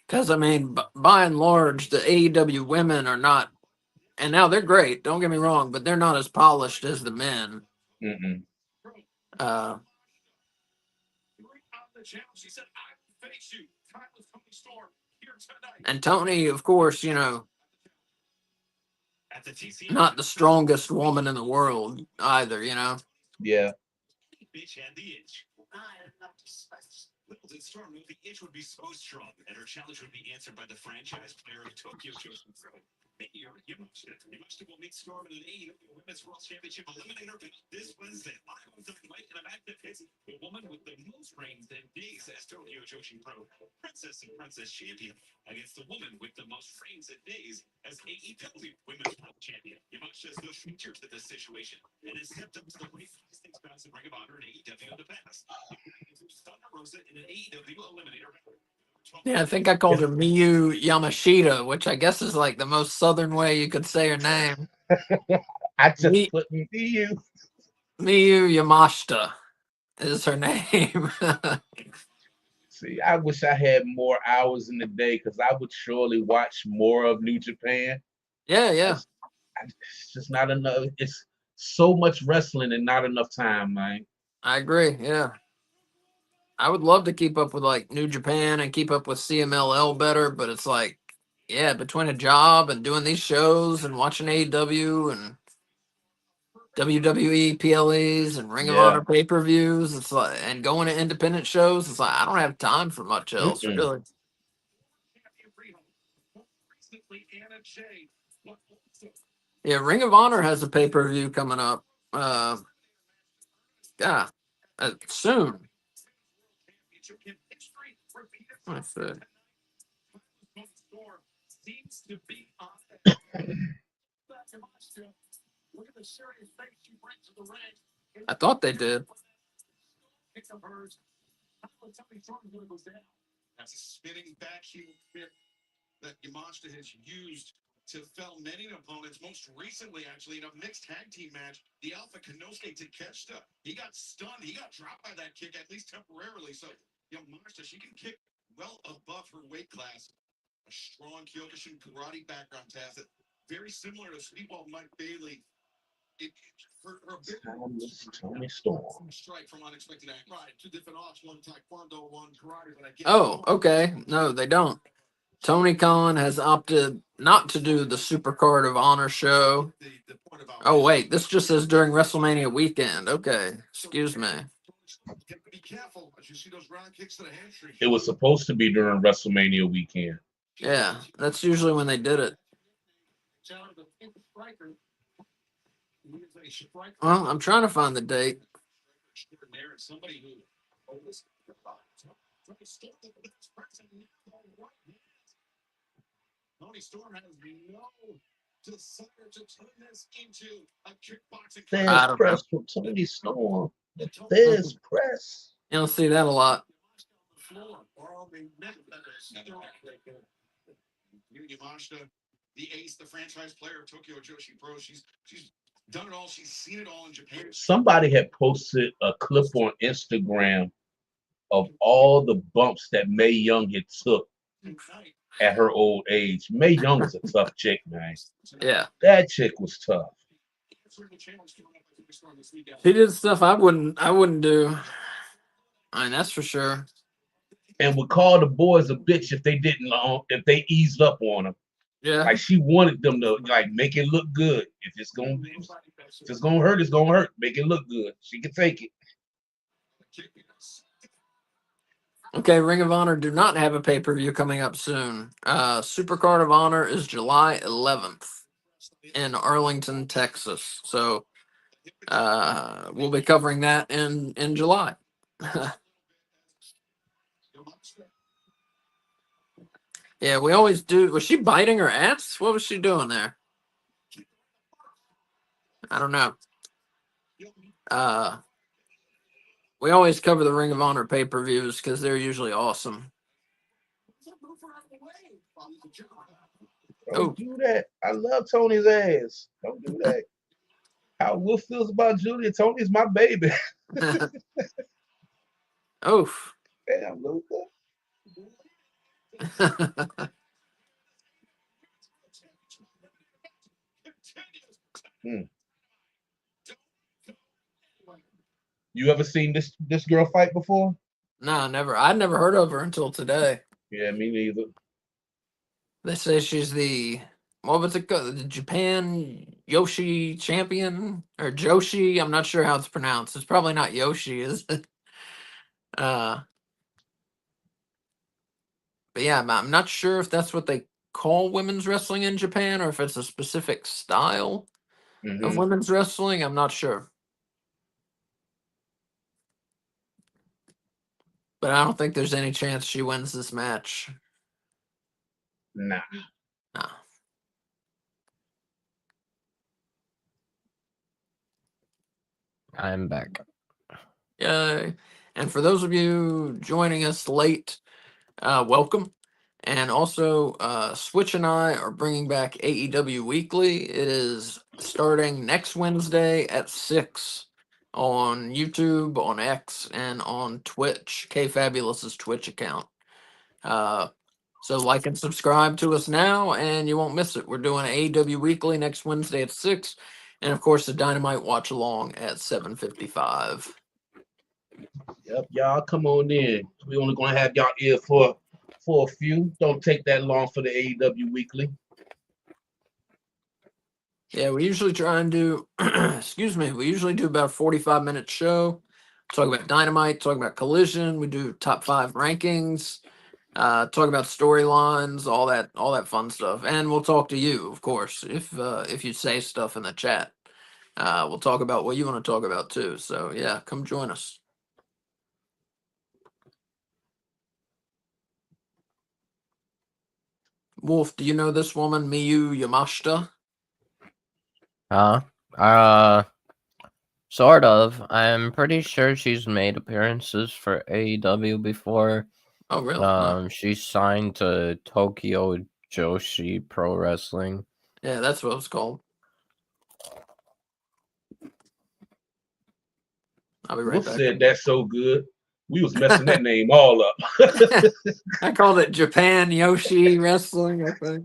Because, I mean, by and large, the AEW women are not, and now they're great, don't get me wrong, but they're not as polished as the men. Mm-mm. Uh, and Tony, of course, not the strongest woman in the world either. Yeah. Wimbledon Storm knew the itch would be so strong, and her challenge would be answered by the franchise player of Tokyo Joshi Pro. Mayor Yamashita will meet Storm in an AEW Women's World Championship Eliminator this Wednesday. Live on Dynamite in a match that pits the woman with the most reigns and days as Tokyo Joshi Pro Princess and Princess Champion against the woman with the most reigns and days as AEW Women's World Champion. Yamashita is no stranger to this situation and has stepped up to the weight stakes bout in Ring of Honor and AEW in the past. Thunder Rosa in an AEW Eliminator. Yeah, I think I called her Miyu Yamashita, which I guess is like the most southern way you could say her name. I just Me- put you. Miyu Yamashita is her name. See, I wish I had more hours in the day because I would surely watch more of New Japan. Yeah. It's just not enough. It's so much wrestling and not enough time, man. I agree. Yeah. I would love to keep up with like New Japan and keep up with CMLL better, but it's like, yeah, between a job and doing these shows and watching AEW and WWE PLEs and Ring of Yeah. Honor pay-per-views, it's like, and going to independent shows, it's like I don't have time for much else, Mm-mm. really. Yeah, Ring of Honor has a pay-per-view coming up. Yeah, soon. Let's see. I thought they did. That's a spinning back heel whip that Yamashita has used to fell many opponents. Most recently, actually, in a mixed tag team match, the Alpha Konosuke Takeshita, he got stunned. He got dropped by that kick, at least temporarily. So Yamashita, she can kick well above her weight class. A strong Kyokushin karate background has it. Very similar to Speedball Mike Bailey. Her Timeless Tony Storm. strike from unexpected angle. Right, two different arts, one taekwondo, one karate. But I guess Oh, okay. No, they don't. Tony Khan has opted not to do the Supercard of Honor show. the point of Oh, wait. This just says during WrestleMania weekend. Okay. Excuse me. Be careful as you see those round kicks to the hamstring. It was supposed to be during WrestleMania weekend. Yeah, that's usually when they did it. Well, I'm trying to find the date. Somebody who Tony Storm has no desire to turn this into a kickboxing. I There's don't know. press from Tony Storm. There's press. You don't see that a lot. Yamashita, the ace, the franchise player of Tokyo Joshi Pro. She's done it all. She's seen it all in Japan. Somebody had posted a clip on Instagram of all the bumps that Mae Young had took at her old age. Mae Young was a tough chick, man. Yeah. That chick was tough. She did stuff I wouldn't do. I mean, that's for sure. And would call the boys a bitch if they didn't, if they eased up on them. Yeah. Like she wanted them to like make it look good. If it's gonna hurt, it's gonna hurt. Make it look good. She can take it. Okay, Ring of Honor do not have a pay-per-view coming up soon. Supercard of Honor is July 11th in Arlington, Texas. So we'll be covering that in July. Yeah, we always do. Was she biting her ass? What was she doing there? I don't know. We always cover the Ring of Honor pay-per-views because they're usually awesome. Don't do that. I love Tony's ass. Don't do that. How Will feels about Julia. Tony's my baby. Oof. Damn, Luther. You ever seen this girl fight before? No, never. I'd never heard of her until today. Yeah, me neither. They say she's the what was it called? The Japan Yoshi champion or Joshi? I'm not sure how it's pronounced. It's probably not Yoshi, is it? Uh, but yeah, I'm not sure if that's what they call women's wrestling in Japan or if it's a specific style of Hmm. women's wrestling. I'm not sure. But I don't think there's any chance she wins this match. Nah. Nah. I'm back. Yay. And for those of you joining us late, welcome. And also, Switch and I are bringing back AEW Weekly. It is starting next Wednesday at 6 on YouTube, on X, and on Twitch, K Fabulous's Twitch account. So like and subscribe to us now, and you won't miss it. We're doing AEW Weekly next Wednesday at 6, and of course the Dynamite Watch Along at 7:55. Yep, y'all come on in. We only gonna have y'all ear for a few. Don't take that long for the AEW Weekly. Yeah, we usually try and do, excuse me, we usually do about a 45-minute show. Talk about Dynamite, talk about Collision. We do top 5 rankings, talk about storylines, all that fun stuff. And we'll talk to you, of course, if you say stuff in the chat. We'll talk about what you want to talk about too. So yeah, come join us. Wolf, do you know this woman, Miyu Yamashita? Sort of. I'm pretty sure she's made appearances for AEW before. Oh, really? No. She's signed to Tokyo Joshi Pro Wrestling. Yeah, that's what it's called. I'll be right Wolf back. said that's so good. We was messing that name all up. I called it Japan Yoshi Wrestling, I think.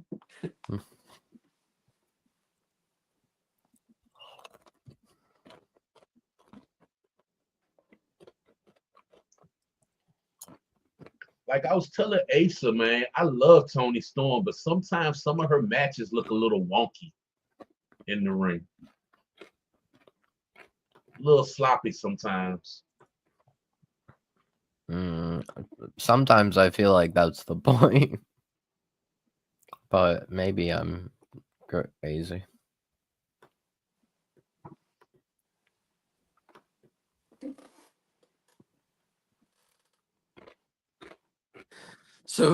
Like I was telling Asa, man, I love Toni Storm, but sometimes some of her matches look a little wonky in the ring. A little sloppy sometimes. Sometimes I feel like that's the point. But maybe I'm crazy. So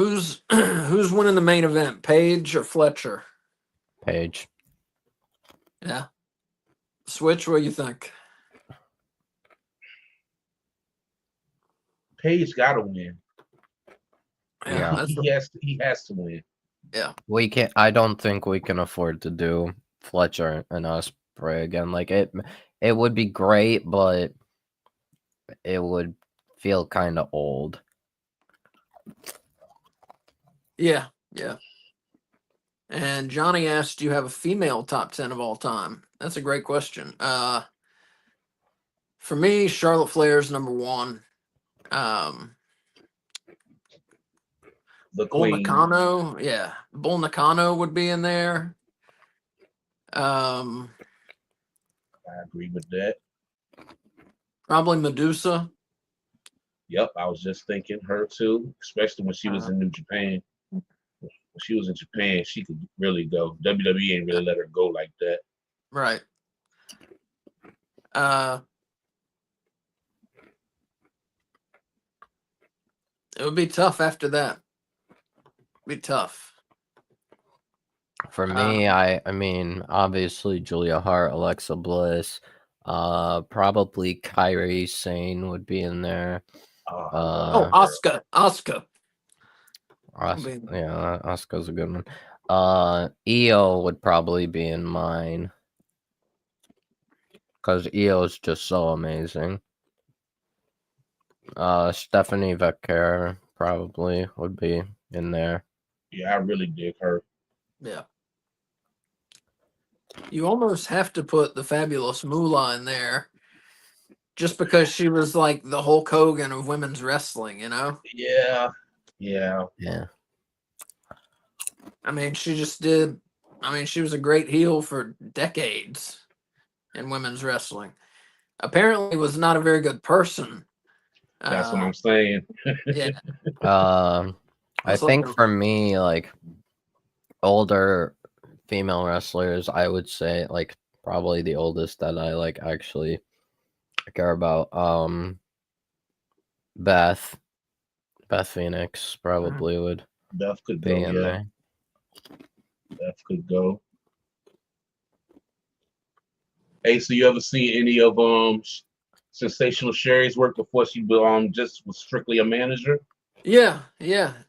who's winning the main event, Paige or Fletcher? Paige. Yeah. Switch, what do you think? Paige got to win. Yeah. that's He has to win. yeah. We can't. I don't think we can afford to do Fletcher and Ospreay again. Like it would be great, but it would feel kind of old. Yeah, yeah. And Johnny asked, do you have a female top 10 of all time? That's a great question. For me, Charlotte Flair's number 1. The Bull queen. Nakano, yeah. Bull Nakano would be in there. I agree with that. Probably Medusa. Yep, I was just thinking her too, especially when she was in New Japan. When she was in Japan, she could really go. WWE ain't really let her go like that. Right. It would be tough after that. Be tough. For me, I mean, obviously Julia Hart, Alexa Bliss, probably Kairi Sane would be in there. Asuka. Yeah, Asuka's a good one. Io would probably be in mine because Io's just so amazing. Stephanie Becker probably would be in there. Yeah, I really dig her. Yeah. You almost have to put the fabulous Moolah in there. just because she was like the Hulk Hogan of women's wrestling, you know? Yeah. Yeah. I mean, she just did. I mean, she was a great heel for decades in women's wrestling. Apparently, was not a very good person. That's what Uh, I'm saying. yeah, I it's like think for me, like older female wrestlers, I would say like probably the oldest that I like actually care about. Beth Phoenix probably would Beth could be go. in Yeah, there. Beth could go. Hey, so you ever seen any of Sensational Sherry's work before she just was strictly a manager? yeah.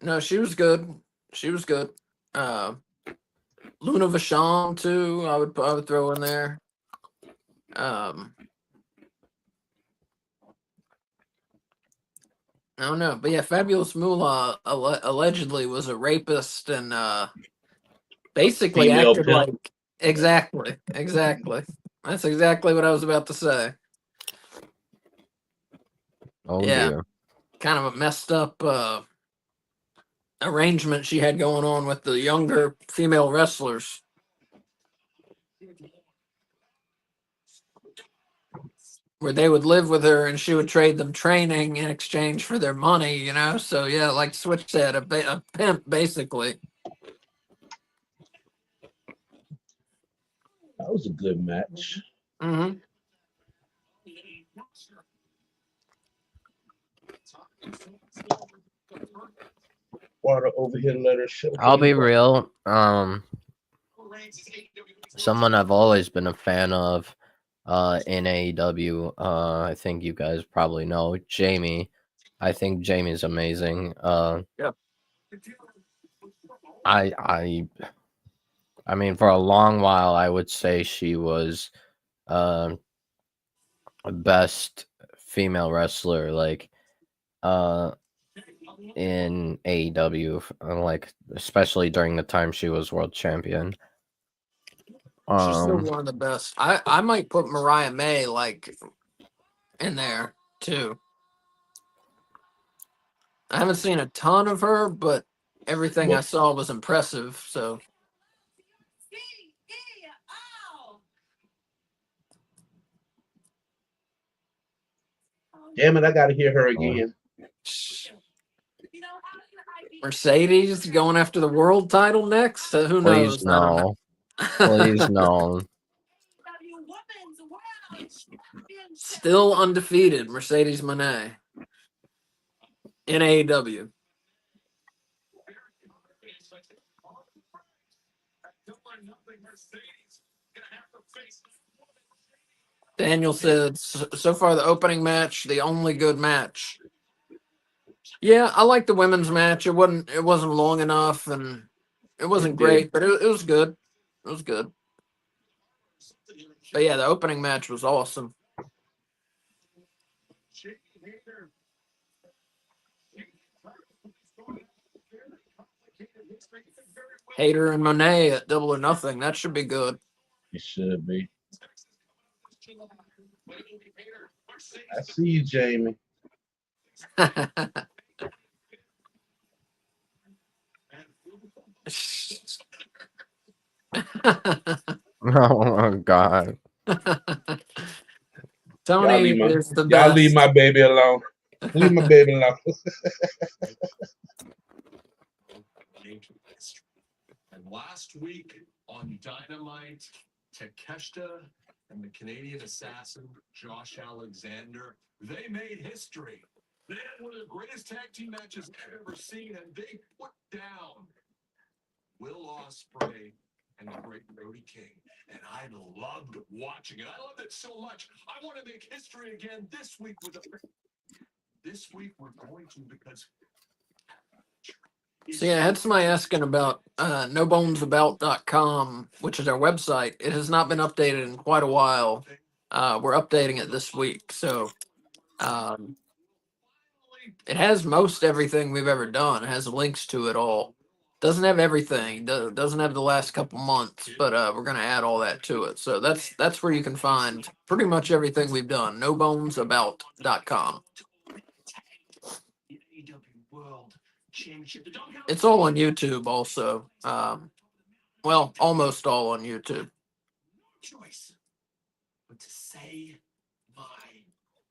No, she was good. She was good. Uh, Luna Vachon too. I would throw in there. I don't know, but yeah, Fabulous Moolah allegedly was a rapist and basically Female acted pimp. like exactly. That's exactly what I was about to say. Oh Yeah, dear. kind of a messed up arrangement she had going on with the younger female wrestlers. Where they would live with her and she would trade them training in exchange for their money, you know? So, yeah, like Switch said, a pimp, basically. That was a good match. Mm-hmm. Water over here, let her show. I'll be real. Someone I've always been a fan of in AEW. I think you guys probably know Jamie. I think Jamie's amazing. Yeah. I mean, for a long while, I would say she was best female wrestler, like in AEW, like especially during the time she was world champion. She's still one of the best. I might put Mariah May like in there too. I haven't seen a ton of her, but everything I saw was impressive. So Damn it, I gotta hear her again. Mercedes going after the world title next. Who knows? Please I don't know. no. Please no. Still undefeated, Mercedes Moné in AEW. Daniel said, so far the opening match, the only good match. Yeah, I like the women's match. It wasn't long enough and it wasn't great, but it was good. It was good. But yeah, the opening match was awesome. Hater and Monet at Double or Nothing. That should be good. It should be. I see you, Jamie. Oh God. Tony is the y'all best. leave my baby alone. Leave my baby alone. And last week on Dynamite, Takeshita and the Canadian assassin Josh Alexander, they made history. They had one of the greatest tag team matches I've ever seen, and they put down Will Ospreay and the great Brody King. And I loved watching it. I loved it so much. I want to make history again this week this week we're going to, because So yeah, I had somebody asking about nobonesabout.com, which is our website. It has not been updated in quite a while. We're updating it this week. So it has most everything we've ever done. It has links to it all. Doesn't have everything. Doesn't have the last couple months, but we're gonna add all that to it. So that's where you can find pretty much everything we've done. NoBonesAbout.com. The AEW World Championship. The doghouse. It's all on YouTube also. Well, almost all on YouTube. Choice but to say my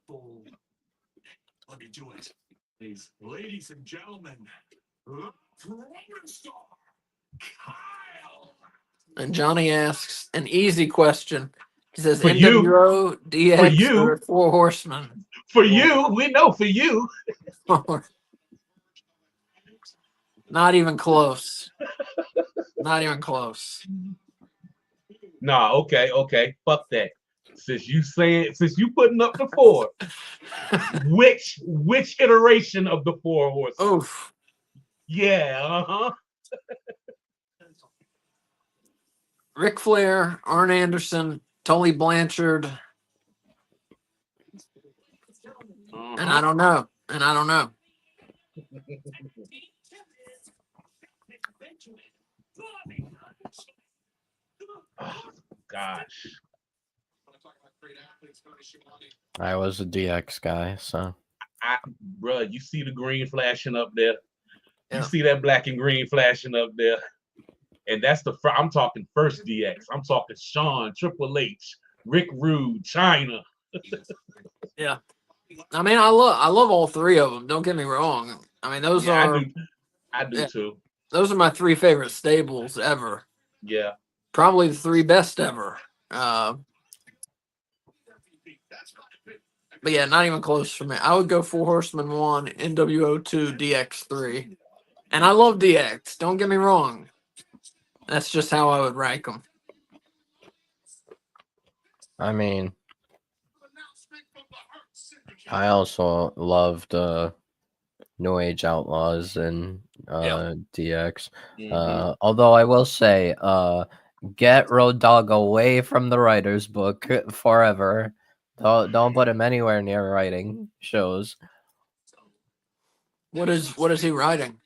full name. Let me do it. Please, ladies and gentlemen, Roman Star Kyle. And Johnny asks an easy question. He says For you. NWO, DX, For you. or Four Horsemen. For you, we know for you. Not even close. Not even close. Nah, okay. Fuck that. Since you putting up the 4, which iteration of the 4 horses? Oof. Yeah, Ric Flair, Arn Anderson, Tully Blanchard, and I don't know. Oh, gosh. I was a DX guy, so Bruh, you see the green flashing up there? Yeah. You see that black and green flashing up there? And that's I'm talking first DX. I'm talking Shawn, Triple H, Rick Rude, China. Yeah. I mean, I love all three of them. Don't get me wrong. I mean, those Yeah, are I do yeah. too. Those are my 3 favorite stables ever. Yeah. Probably the 3 best ever. But yeah, not even close for me. I would go Four Horsemen 1, NWO 2, DX 3. And I love DX. Don't get me wrong. That's just how I would rank them. I mean, I also loved New Age Outlaws and DX. Mhm. Although I will say, get Road Dogg away from the writer's book forever. Don't put him anywhere near writing shows. What is he writing?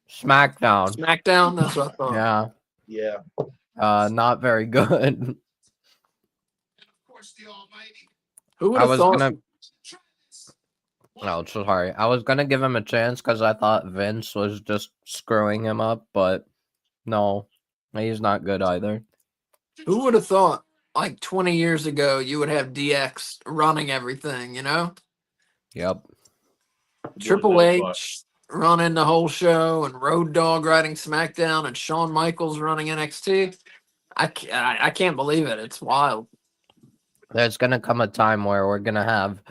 SmackDown. SmackDown? That's what I thought. Yeah. Yeah. Not very good. Who would I have was thought? gonna. Oh, sorry. I was gonna give him a chance because I thought Vince was just screwing him up, but no, he's not good either. Who would have thought? Like 20 years ago, you would have DX running everything. You know, Yep. Triple H running the whole show, and Road Dogg writing SmackDown, and Shawn Michaels running NXT. I can't believe it. It's wild. There's gonna come a time where we're gonna have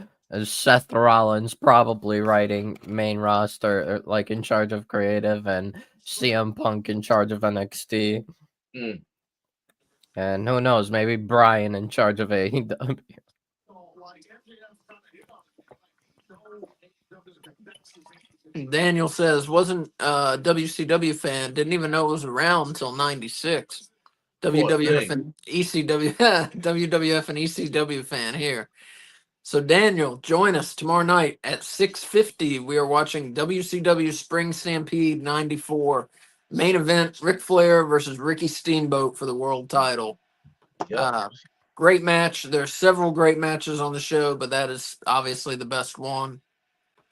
Seth Rollins probably writing main roster, like in charge of creative, and CM Punk in charge of NXT. Mm. And who knows, maybe Bryan in charge of AEW. Daniel says, wasn't a WCW fan, didn't even know it was around until 96. WWF and ECW, WWF and ECW fan here. So Daniel, join us tomorrow night at 6:50. We are watching WCW Spring Stampede 94. Main event, Ric Flair versus Ricky Steamboat for the world title. Yep. Great match. There's several great matches on the show, but that is obviously the best one.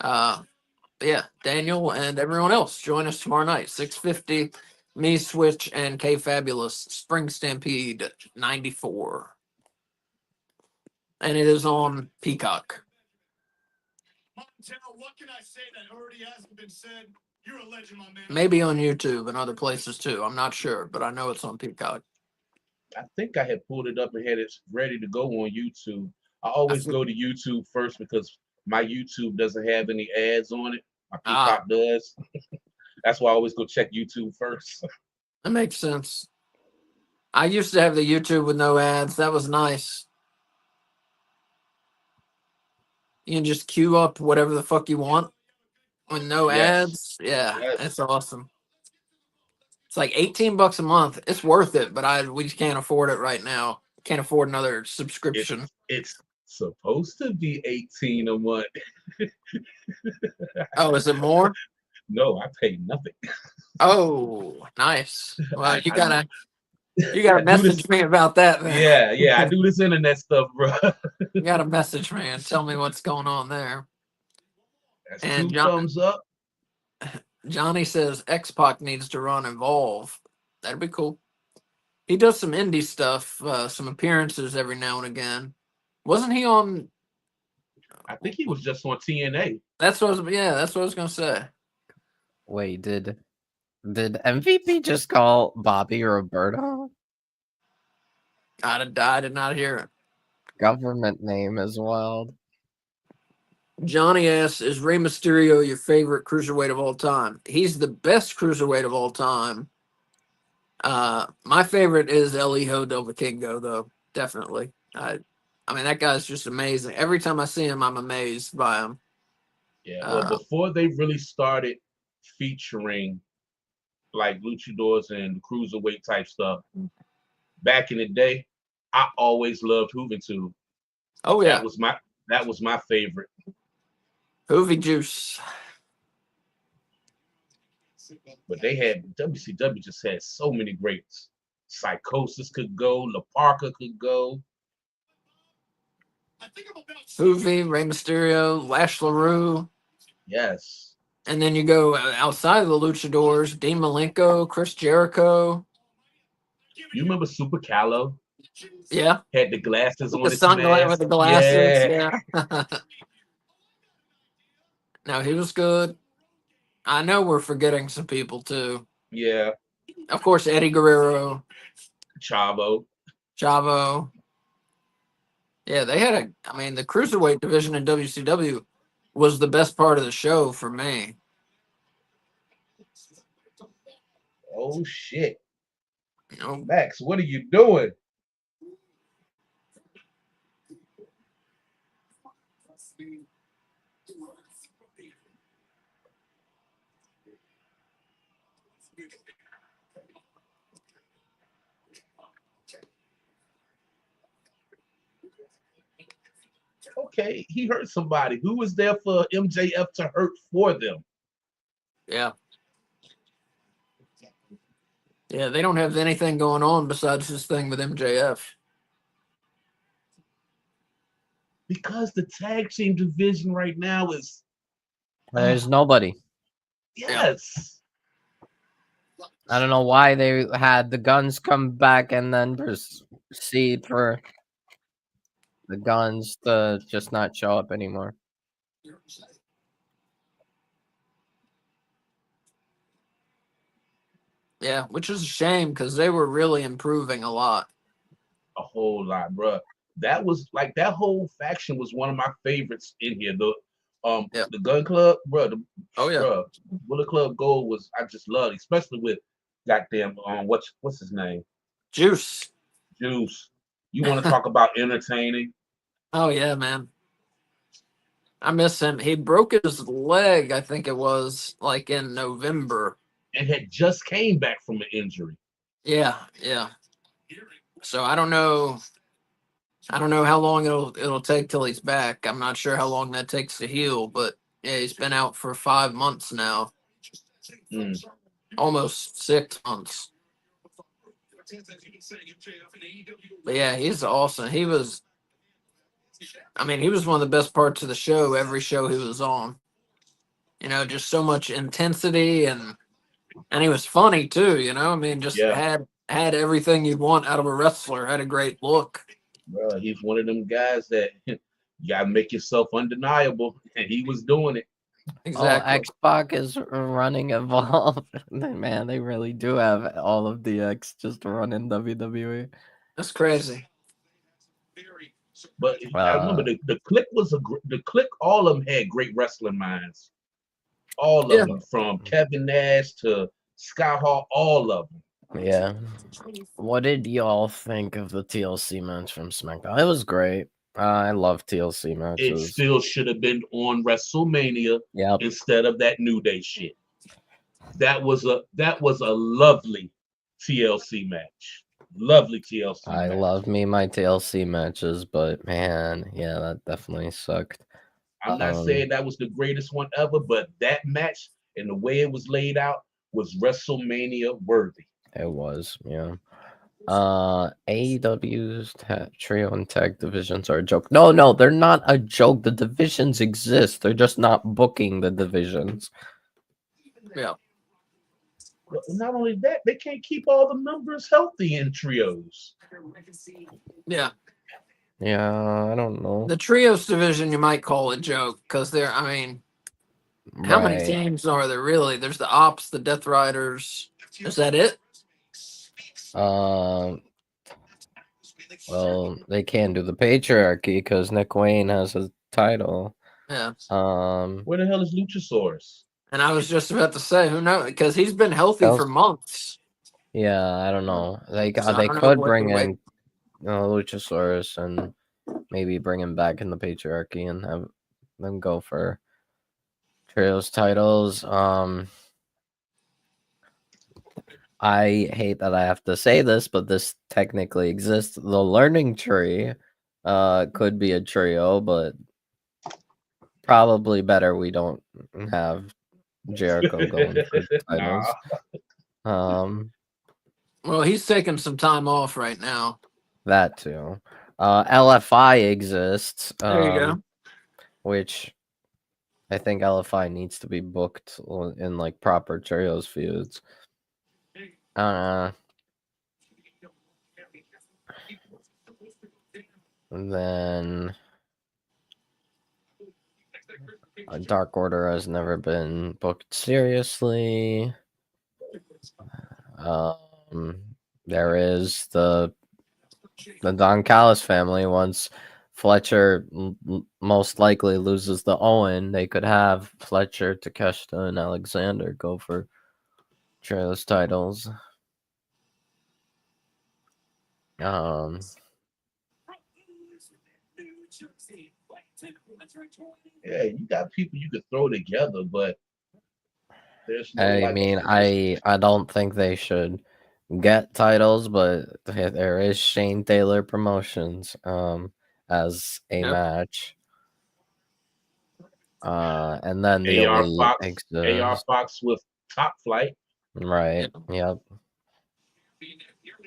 Yeah, Daniel and everyone else, join us tomorrow night, 6:50. Me, Switch, and K Fabulous, Spring Stampede 94. And it is on Peacock. Montana, what can I say that already hasn't been said? You're a legend, my man. Maybe on YouTube and other places too. I'm not sure, but I know it's on Peacock. I think I had pulled it up and had it ready to go on YouTube. I always go to YouTube first because my YouTube doesn't have any ads on it. My Peacock does. That's why I always go check YouTube first. That makes sense. I used to have the YouTube with no ads. That was nice. You can just queue up whatever the fuck you want with no ads. Yeah, that's awesome. It's like $18 a month. It's worth it, but we just can't afford it right now. Can't afford another subscription. It's supposed to be 18 a month. Oh, is it more? No, I pay nothing. Oh, nice. Well, I you do, gotta I do this. message me about that then. Yeah, I do this internet stuff, bro. You gotta message me and tell me what's going on there. That's And 2 thumbs up. Johnny says X-Pac needs to run Evolve. That'd be cool. He does some indie stuff, some appearances every now and again. Wasn't he on? I think he was just on TNA. That's what I was. Yeah, that's what I was gonna say. Wait, did MVP just call Bobby Roberto? I did not hear it. Government name is wild. Johnny asks, "Is Rey Mysterio your favorite cruiserweight of all time?" He's the best cruiserweight of all time. My favorite is El Hijo del Vikingo, though. Definitely. I mean, that guy's just amazing. Every time I see him, I'm amazed by him. Yeah, well, before they really started featuring like luchadors and cruiserweight type stuff, back in the day, I always loved Juventud. Oh yeah, That was my favorite. Hoovy Juice. But they had WCW just had so many greats. Psychosis could go, La Parka could go. Hoovy, Rey Mysterio, Lash LaRue. Yes. And then you go outside of the luchadors, Dean Malenko, Chris Jericho. You remember Super Callow? Yeah. Had the glasses on The his sunglasses mask. with the glasses. Yeah. Yeah. No, he was good. I know we're forgetting some people too. Yeah. Of course, Eddie Guerrero, Chavo. Chavo. Yeah, they had I mean, the cruiserweight division in WCW was the best part of the show for me. Oh shit. You know, Max, what are you doing? Okay, he hurt somebody. Who was there for MJF to hurt for them? yeah. Yeah, they don't have anything going on besides this thing with MJF. Because the tag team division right now is There's nobody. yes. I don't know why they had the Guns come back and then proceed for the Guns to just not show up anymore. Yeah, which is a shame because they were really improving a lot. A whole lot, bro. That was like that whole faction was one of my favorites in here. The Gun Club, bro. Oh yeah, Bro, Bullet Club Gold was I just loved, especially with goddamn what's his name? Juice. Juice. You want to talk about entertaining? Oh yeah, man. I miss him. He broke his leg, I think it was, like in November. And had just came back from an injury. Yeah, yeah. So I don't know. I don't know how long it'll take till he's back. I'm not sure how long that takes to heal, but yeah, he's been out for 5 months now. Almost 6 months. But yeah, he's awesome. He was one of the best parts of the show, every show he was on. You know, just so much intensity and he was funny too, you know? I mean, just had everything you'd want out of a wrestler, had a great look. Bro, he's one of them guys that you gotta make yourself undeniable, and he was doing it. Exactly. Oh, X-Pac is running Evolve. Man, they really do have all of the X just running WWE. That's crazy. But I remember the Click was the Click. All of them had great wrestling minds. All of them, from Kevin Nash to Scott Hall, all of them. Yeah. What did y'all think of the TLC match from SmackDown? It was great. I love TLC matches. It still should have been on WrestleMania instead of that New Day shit. That was a lovely TLC match. Lovely TLC I match. love me my TLC matches, but man, yeah, that definitely sucked. I'm not saying that was the greatest one ever, but that match and the way it was laid out was WrestleMania worthy. It was, yeah. AEW's trio and tag divisions are a joke. No, they're not a joke. The divisions exist. They're just not booking the divisions. Yeah. But not only that, they can't keep all the members healthy in trios. Yeah. Yeah, I don't know. The trios division you might call a joke because they're, I mean, how many Right. teams are there really? There's the Ops, the Death Riders. Is that it? Well, they can't do the patriarchy because Nick Wayne has a title. Yeah. Where the hell is Luchasaurus? And I was just about to say, who knows? Because he's been healthy for months. Yeah, I don't know. They So I they don't know could what bring the way- in Luchasaurus and maybe bring him back in the patriarchy and have them go for trios titles. I hate that I have to say this, but this technically exists. The Learning Tree could be a trio, but probably better we don't have Jericho going for titles. Well, he's taking some time off right now. That too. LFI exists. There you go. Which I think LFI needs to be booked in like proper trios feuds. And then Dark Order has never been booked seriously. There is the Don Callis family. Once Fletcher most likely loses the Owen, they could have Fletcher, Takeshita, and Alexander go for trios titles. Yeah, you got people you could throw together, but there's no. I mean, I don't think they should get titles, but there is Shane Taylor Promotions as a match. And then the AR Elite Fox, exists. AR Fox with Top Flight. Right. Yep.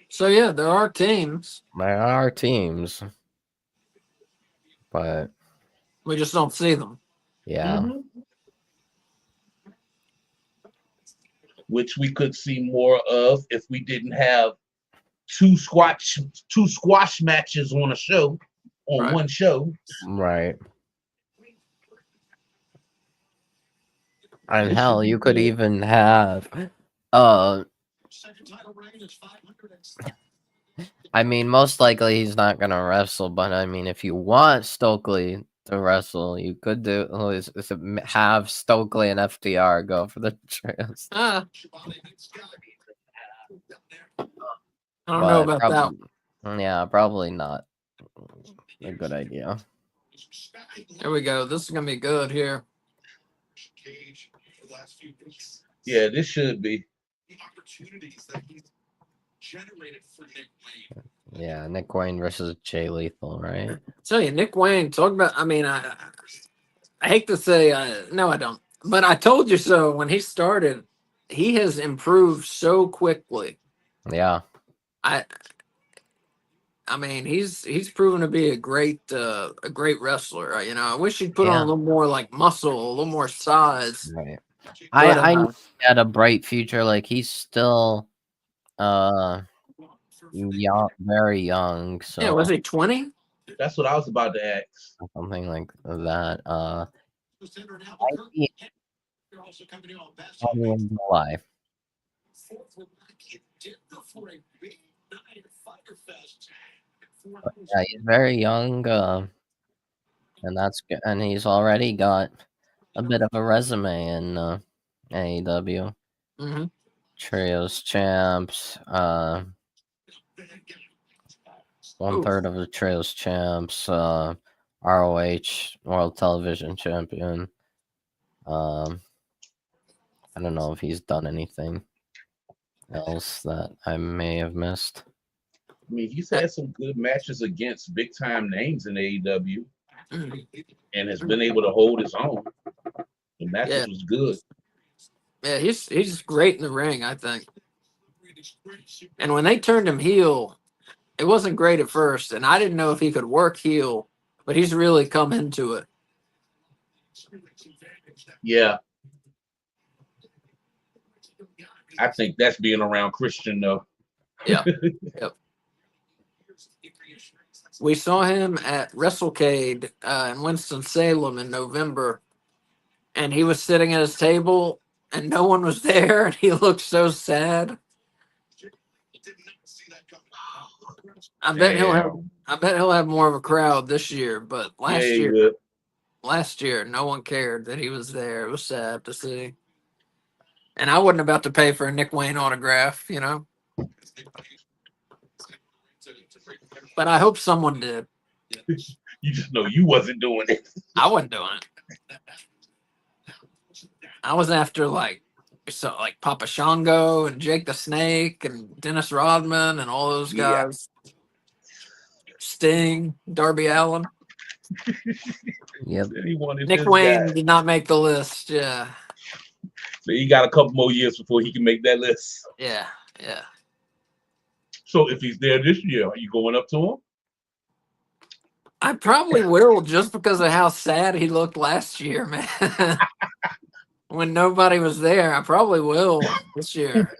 So yeah, there are teams. There are teams, but We just don't see them. yeah. Which we could see more of if we didn't have two squash matches on a show, on one show. Right. And hell, you could even have I mean, most likely he's not gonna wrestle, but I mean, if you want Stokely to wrestle, you could do have Stokely and FTR go for the trios. I don't know about that. Yeah, probably not a good idea. Here we go. This is gonna be good here. Yeah, this should be. Yeah, Nick Wayne versus Jay Lethal, right? Tell you, Nick Wayne, talk about. I mean, I hate to say, no, I don't. But I told you so. When he started, he has improved so quickly. Yeah. I mean, he's proven to be a great wrestler. You know, I wish he'd put on a little more like muscle, a little more size. Right. I know he had a bright future. Like he's still young, very young. So yeah, was he 20? That's what I was about to ask. Something like that. Life. Yeah, he's very young, and that's good. And he's already got a bit of a resume in AEW. Mm-hmm. Trios champs. 1/3 of the Trios champs. ROH World Television Champion. I don't know if he's done anything else that I may have missed. I mean, he's had some good matches against big time names in AEW and has been able to hold his own. The matches was good. Yeah, he's great in the ring, I think. And when they turned him heel, it wasn't great at first, and I didn't know if he could work heel, but he's really come into it. Yeah, I think that's being around Christian though. Yeah. Yep. We saw him at WrestleCade in Winston-Salem in November, and he was sitting at his table, and no one was there, and he looked so sad. I bet Damn. he'll have more of a crowd this year, but Yeah, he would. last year, no one cared that he was there. It was sad to see. And I wasn't about to pay for a Nick Wayne autograph, you know. But I hope someone did. You just know you wasn't doing it. I wasn't doing it. I was after like Papa Shango and Jake the Snake and Dennis Rodman and all those Yeah. guys. Sting, Darby Allin. Yep. He wanted Nick this Wayne guy. did not make the list. Yeah. So he got a couple more years before he can make that list. Yeah. Yeah. So if he's there this year, are you going up to him? I probably will just because of how sad he looked last year, man. When nobody was there, I probably will this year.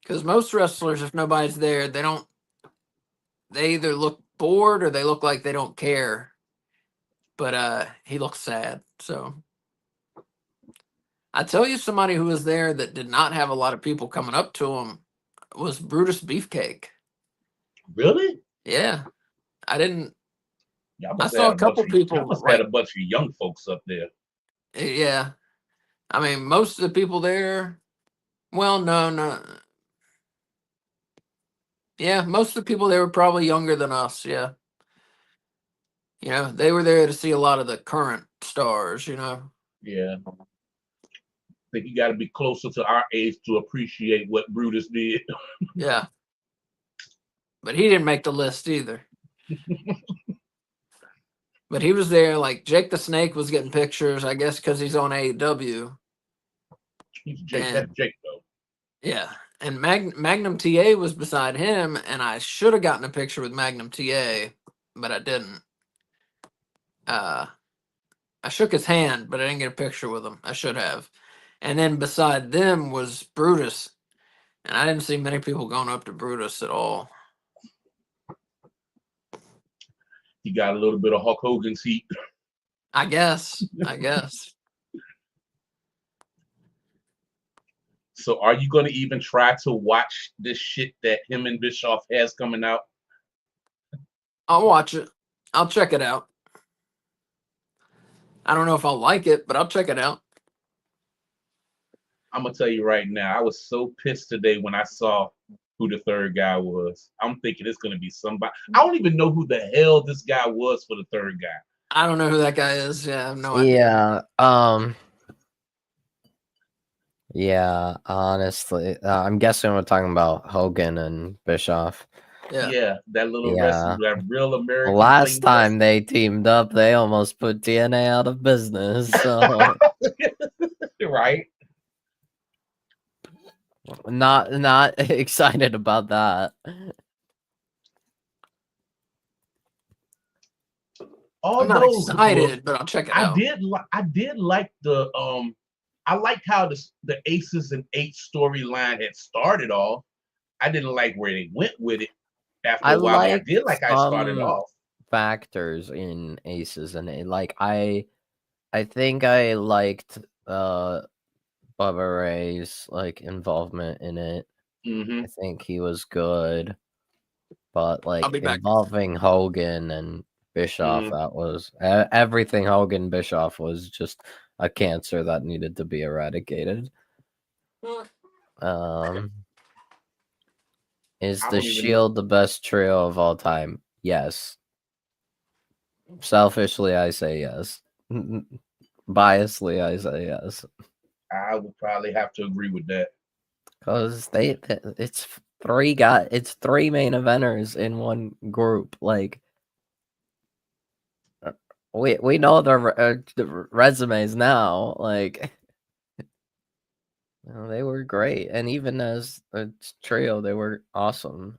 Because most wrestlers, if nobody's there, they either look bored or they look like they don't care. But he looks sad. So I tell you, somebody who was there that did not have a lot of people coming up to him was Brutus Beefcake. Really? Yeah. I didn't. Y'all I must saw have a couple people. Y'all must have had a bunch of young folks up there. Yeah. I mean, most of the people there, well, no. Yeah, most of the people there were probably younger than us. Yeah. You know, they were there to see a lot of the current stars, you know. Yeah. I think you got to be closer to our age to appreciate what Brutus did. Yeah. But he didn't make the list either. But he was there, like Jake the Snake was getting pictures, I guess, because he's on AEW. He's Jake. And- That's Jake though. Yeah. And Magnum TA was beside him, and I should have gotten a picture with Magnum TA, but I didn't. I shook his hand, but I didn't get a picture with him. I should have. And then beside them was Brutus, and I didn't see many people going up to Brutus at all. He got a little bit of Hulk Hogan's heat. I guess. So are you going to even try to watch this shit that him and Bischoff has coming out? I'll watch it. I'll check it out. I don't know if I'll like it, but I'll check it out. I'm going to tell you right now, I was so pissed today when I saw who the third guy was. I'm thinking it's going to be somebody. I don't even know who the hell this guy was for the third guy. I don't know who that guy is. Yeah, I have no idea. Yeah, honestly, I'm guessing we're talking about Hogan and Bischoff. Yeah. That little Yeah. wrestler, that real American. Last thing time they teamed up, they almost put TNA out of business. So right? not excited about that. I'm not excited, but I'll check it I out. did like the I liked how the Aces and Eights storyline had started off. I didn't like where they went with it after a while. But I did like how it started off. Factors in Aces and I think I liked Bubba Ray's like involvement in it. Mm-hmm. I think he was good, but like I'll be back. involving Hogan and Bischoff, that was everything. Hogan Bischoff was just a cancer that needed to be eradicated. Is the Shield the best trio of all time? Yes. Selfishly, I say yes. Biasly, I say yes. I would probably have to agree with that. Because it's three main eventers in one group. Like, we know the resumes now. Like, they were great, and even as a trio, they were awesome.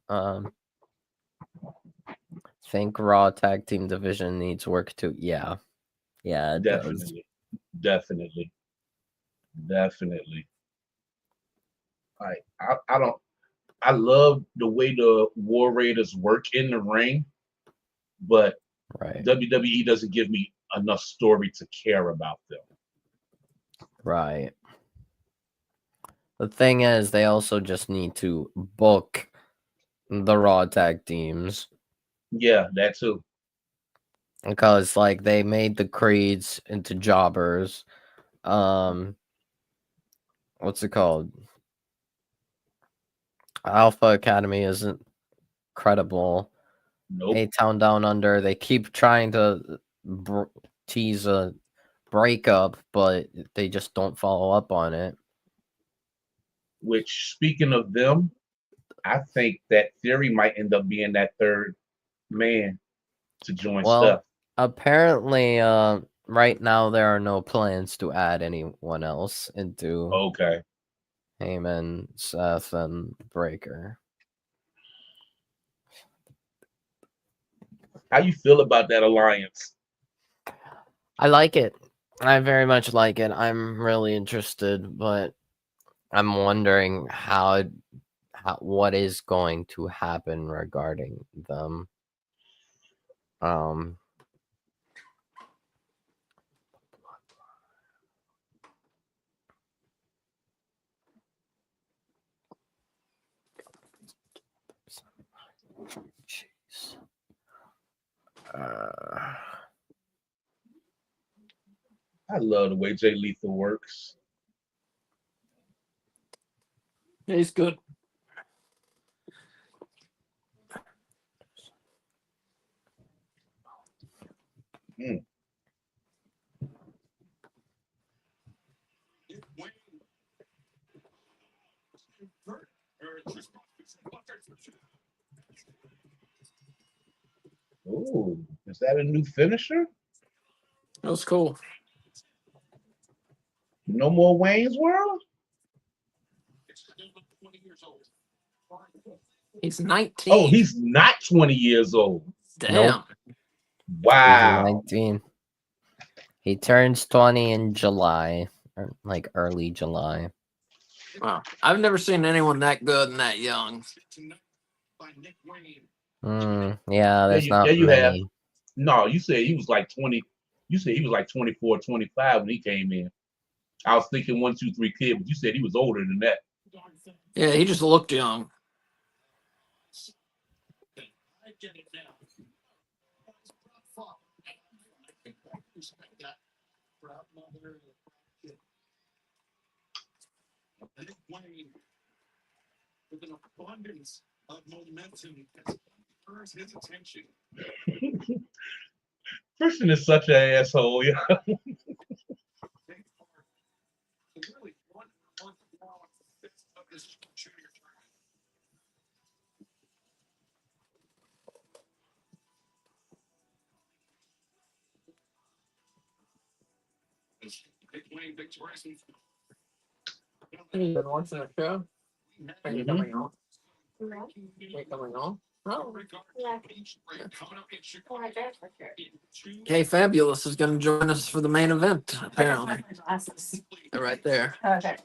Think Raw tag team division needs work too. Yeah, it does. Definitely, definitely, definitely. Like I don't. I love the way the War Raiders work in the ring, but Right, WWE doesn't give me enough story to care about them. right. The thing is, they also just need to book the Raw tag teams. Yeah, that too. Because like they made the Creeds into jobbers. What's it called? Alpha Academy isn't credible. Nope. A-Town Down Under, they keep trying to tease a breakup, but they just don't follow up on it. Which, speaking of them, I think that Theory might end up being that third man to join Well, Steph. apparently, right now there are no plans to add anyone else into Okay. Heyman, Seth, and Breaker. How you feel about that alliance? I like it. I very much like it. I'm really interested, but I'm wondering what is going to happen regarding them. Jeez. I love the way Jay Lethal works. He's good. Oh, is that a new finisher? That was cool. No more Wayne's World? He's 19. Oh, he's not 20 years old. Damn. Nope. Wow. He's 19. He turns 20 in July, or like early July. Wow. I've never seen anyone that good and that young. Yeah, there's not you many. have. No, you said he was like 20. You said he was like 24, 25 when he came in. I was thinking 1, 2, 3 kid, but you said he was older than that. Yeah, he just looked young. With an abundance of momentum, turns his attention. Christian is such an asshole. Yeah. You've been watching the show? Are you Mhm. coming on? Are you coming on? Oh. Okay, Fabulous is going to join us for the main event, apparently. They're right there. Okay.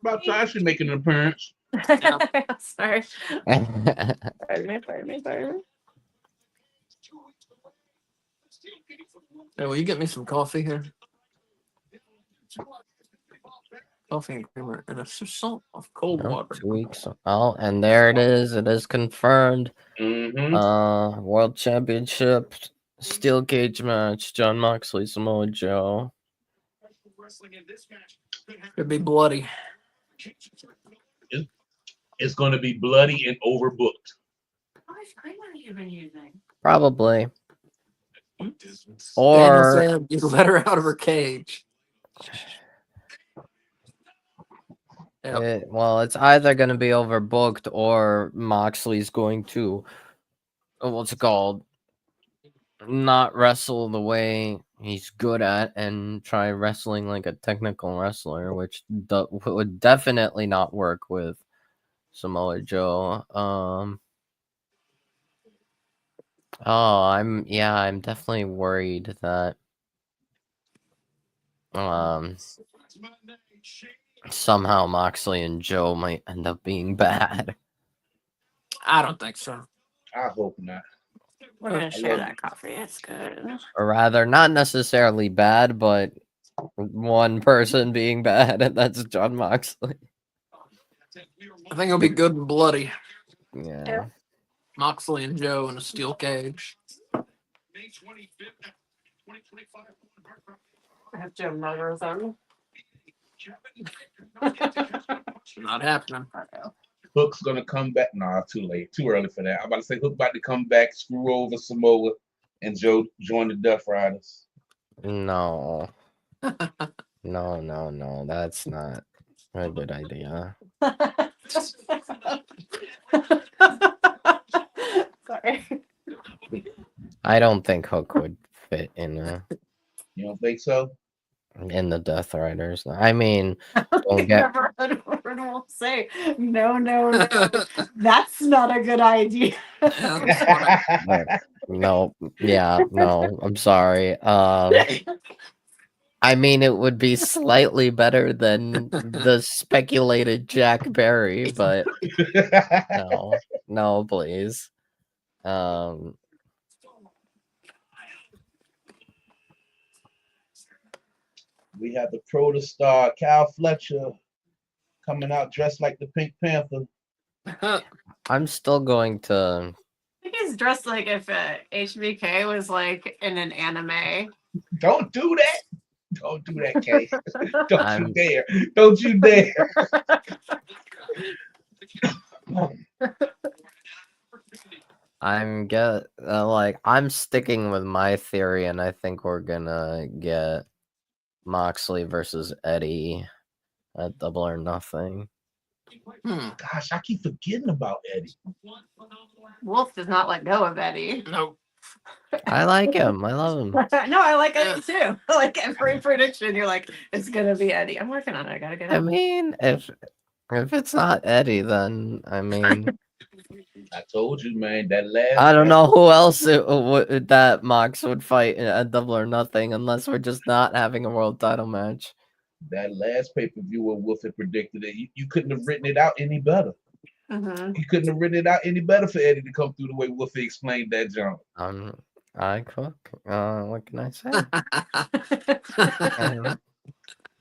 About time she's making an appearance. Sorry. Pardon me. Hey, will you get me some coffee here? Coffee and creamer and a salt of cold Nope, water. 2 weeks. Oh, and there it is. It is confirmed. Mm-hmm. World Championship steel cage match. John Moxley, Samoa Joe. Could be bloody. It's going to be bloody and overbooked. Probably. Daniel Or said you let her out of her cage. Yep. well, it's either going to be overbooked or Moxley's going to what's it called? not wrestle the way he's good at and try wrestling like a technical wrestler, which would definitely not work with Samoa Joe. I'm definitely worried that somehow Moxley and Joe might end up being bad. I don't think so. I hope not. We're gonna I share love that coffee. It's good. Or rather, not necessarily bad, but one person being bad, and that's John Moxley. I think it'll be good and bloody. Yeah. Moxley and Joe in a steel cage. May 25th, 2025. I have Joe murders them. Not happening. Hook's gonna come back. Nah, too late. Too early for that. I'm about to say Hook about to come back, screw over Samoa, and Joe join the Death Riders. No. No. That's not a good idea. Sorry. I don't think Hook would fit in You don't think so? the Death Riders. I mean, don't get Everyone will say, no. That's not a good idea. Yeah, that's funny. no. Yeah, no. I'm sorry. I mean, it would be slightly better than the speculated Jack Barry, but no, please. We have the protostar Cal Fletcher coming out dressed like the Pink Panther. I'm still going to. I think he's dressed like if HBK was like in an anime. Don't do that. Don't do that, Kay. Don't I'm- you dare. Don't you dare. I'm sticking with my theory, and I think we're gonna get Moxley versus Eddie at Double or Nothing. Gosh, I keep forgetting about Eddie. Wolf does not let go of Eddie. Nope. I like him. I love him. No, I like Eddie too. Like every prediction, you're like, it's gonna be Eddie. I'm working on it. I gotta get I it. mean, if it's not Eddie, then I mean, I told you, man, that last I don't know who else that Mox would fight at Double or Nothing, unless we're just not having a world title match. that last pay-per-view where Wolf had predicted it. You couldn't have written it out any better. Mhm. You couldn't have written it out any better for Eddie to come through the way Wolf explained that jump. I cook. What can I say?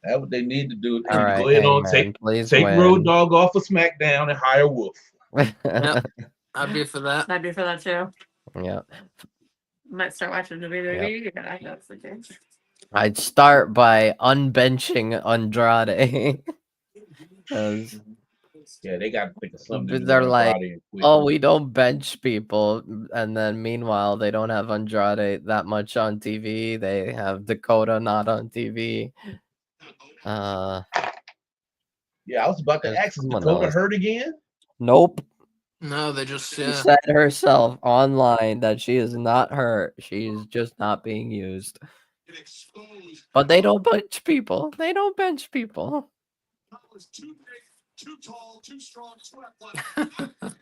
That's what they need to do. All right, Go ahead on, Hangman, please take win. Road Dogg off of SmackDown and hire Wolf. Yep. I'd be for that. I'd be for that too. Yeah, Might start watching the WWE. Yeah, that's the case. I'd start by unbenching Andrade. 'Cause Yeah, they got to think of something. to do they're with like, Andrade quickly. oh, we don't bench people, and then meanwhile they don't have Andrade that much on TV. They have Dakota not on TV. Yeah, I was about to There's ask, is someone Dakota else. hurt again? Nope. No, they just She said herself online that she is not hurt. She's just not being used. But they don't bench people. They don't bench people. Too big, too tall, too strong, too athletic.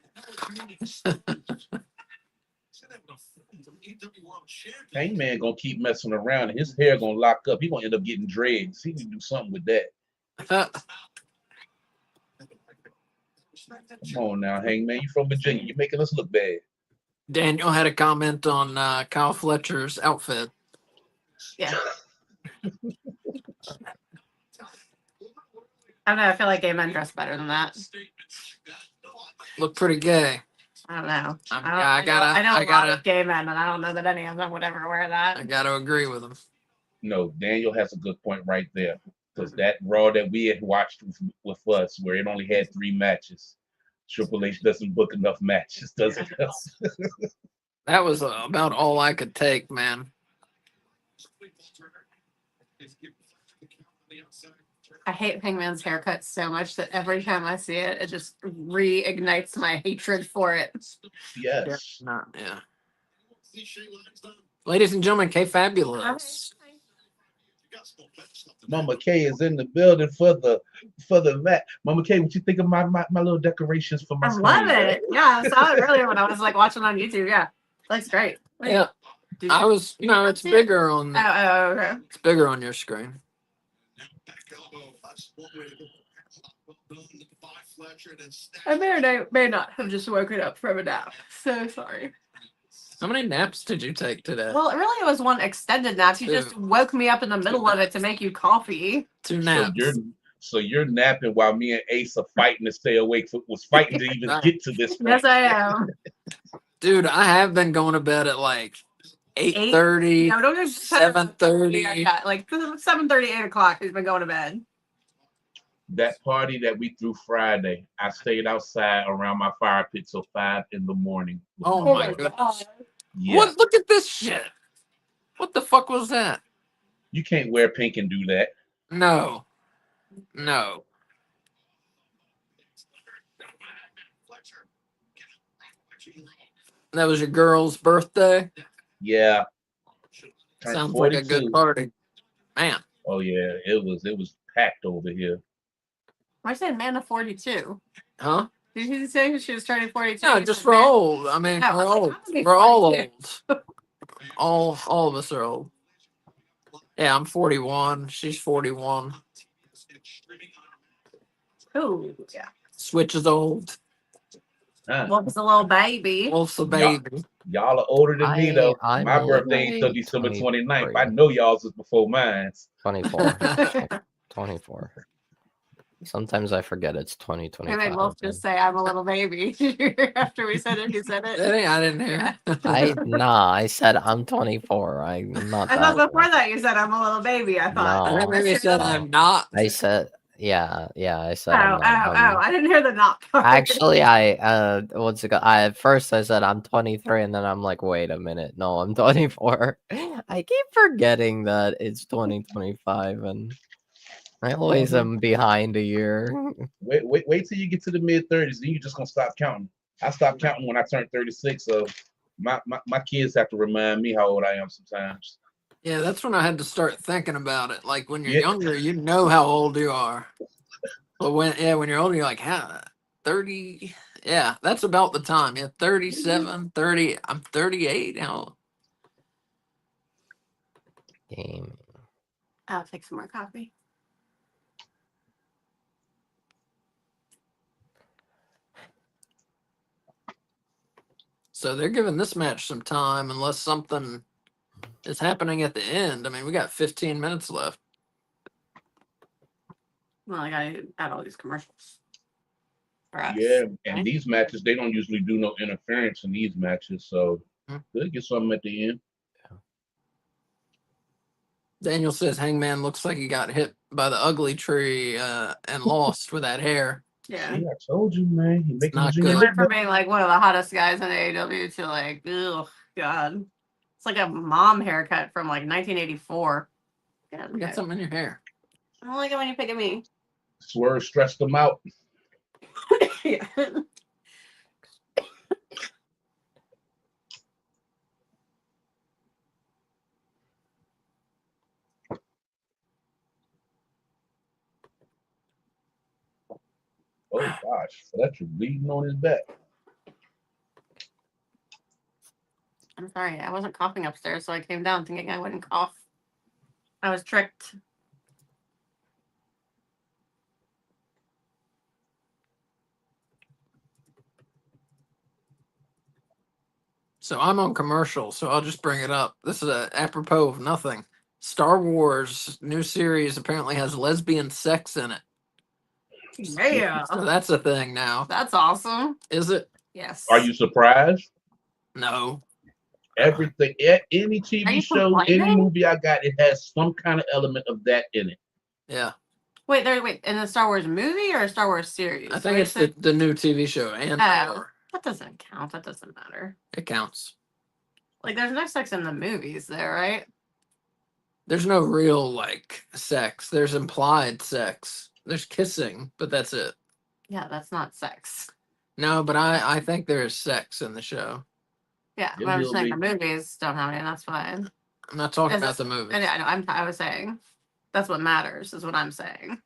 Hangman gonna keep messing around and his hair gonna lock up. He gonna end up getting dreads. He can do something with that. Come on now, Hangman. You from Virginia. You're making us look bad. Daniel had a comment on Kyle Fletcher's outfit. Yeah. I don't know. I feel like gay men dress better than that. Looked pretty gay. I don't know. I know a lot gotta- of gay men, and I don't know that any of them would ever wear I that. got to agree with him. No, Daniel has a good point right there. Because that Raw that we had watched with us, where it only had 3 matches, Triple H doesn't book enough matches, does it? That was about all I could take, man. I hate Hangman's haircut so much that every time I see it, it just reignites my hatred for it. Yes. Yeah. Ladies and gentlemen, K Fabulous. Mama K is in the building for the mat. Mama K, what you think of my little decorations for my I screen? love it. Yeah, I saw it earlier when I was like watching on YouTube. Yeah, looks great. Wait, Yeah, did I you- was. You know, it's see it? bigger on. Okay. It's bigger on your screen. I may not have just woken up from a nap. So sorry. How many naps did you take today? Well, really, it was one extended nap. You just woke me up in the middle of it to make you coffee. 2 So naps. you're napping while me and Ace are fighting to stay awake. Was fighting to even get to this point. Yes, I am. Dude, I have been going to bed at like 8:30. No, don't go 7:30. Yeah, like 7:30, 8 o'clock. He's been going to bed. That party that we threw Friday, I stayed outside around my fire pit till 5 in the morning. Oh my goodness. Yeah. What? Look at this shit. What the fuck was that? You can't wear pink and do that. No. No. That was your girl's birthday? Yeah. Turned Sounds like a 42. good party. Man. Oh yeah, it was packed over here. I said man of 42. Huh? Did you say she was turning 42? No, just we're old. I mean, Oh, we're I was like, old. I'm gonna be We're all 42. old. All of us are old. Yeah, I'm 41. She's 41. Ooh, yeah. Switch is old. Huh. Wolf's a little baby. Wolf's a baby. Y'all are older than me though. I'm My only birthday ain't till December 29th. I 23. know y'all's is before mine. 24. 24. Sometimes I forget it's I 2025. made Wolf just say I'm a little baby after we said it. He said it. I didn't hear. I said I'm 24. I'm not I that thought before old. that you said I'm a little baby. I thought. No. I think maybe said I'm not. I said yeah, I said Oh, I'm not. I didn't hear the not part. Actually, what's it called? At first I said I'm 23, and then I'm like, wait a minute, no, I'm 24. I keep forgetting that it's 2025, and I always am behind a year. Wait till you get to the mid-30s, then you just gonna stop counting. I stopped counting when I turned 36, so my kids have to remind me how old I am sometimes. Yeah, that's when I had to start thinking about it. Like when you're Yeah. younger, you know how old you are. But when you're older, you're like, how 30? Yeah, that's about the time. Yeah, 37, 30. I'm 38. How? Game. I'll take some more coffee. So they're giving this match some time unless something is happening at the end. I mean, we got 15 minutes left. Well, I gotta add all these commercials. For us. Yeah, and Okay. these matches, they don't usually do no interference in these matches, so they'll get something at the end. Daniel says Hangman looks like he got hit by the ugly tree and lost with that hair. Yeah. See, I told you, man. He making not the He good. look went from better. being like one of the hottest guys in AEW to like, oh god, it's like a mom haircut from like 1984. Yeah, You got something in your hair. I don't like it when you pick at me. Swerve stressed them out. Yeah. Oh gosh, Fletcher bleeding on his back. I'm sorry, I wasn't coughing upstairs, so I came down thinking I wouldn't cough. I was tricked. So I'm on commercial, so I'll just bring it up. This is apropos of nothing. Star Wars new series apparently has lesbian sex in it. Yeah, So that's a thing now. that's awesome. Is it? Yes. Are you surprised? No. Everything, any Are TV you show, any complaining? movie I got, it has some kind of element of that in it. Yeah. Wait, in the Star Wars movie or a Star Wars series? I think Wait, it's so- the new TV show and Oh. That doesn't count. That doesn't matter. it counts. Like, there's no sex in the movies, there, right? There's no real like sex. There's implied sex. There's kissing, but that's it. Yeah, that's not sex. No, but I think there is sex in the show. Yeah, Yeah, but I'm just he'll saying the be- movies don't have any. That's fine. I'm not talking Is about it- the movie. And I know. I was saying that's what matters. Is what I'm saying.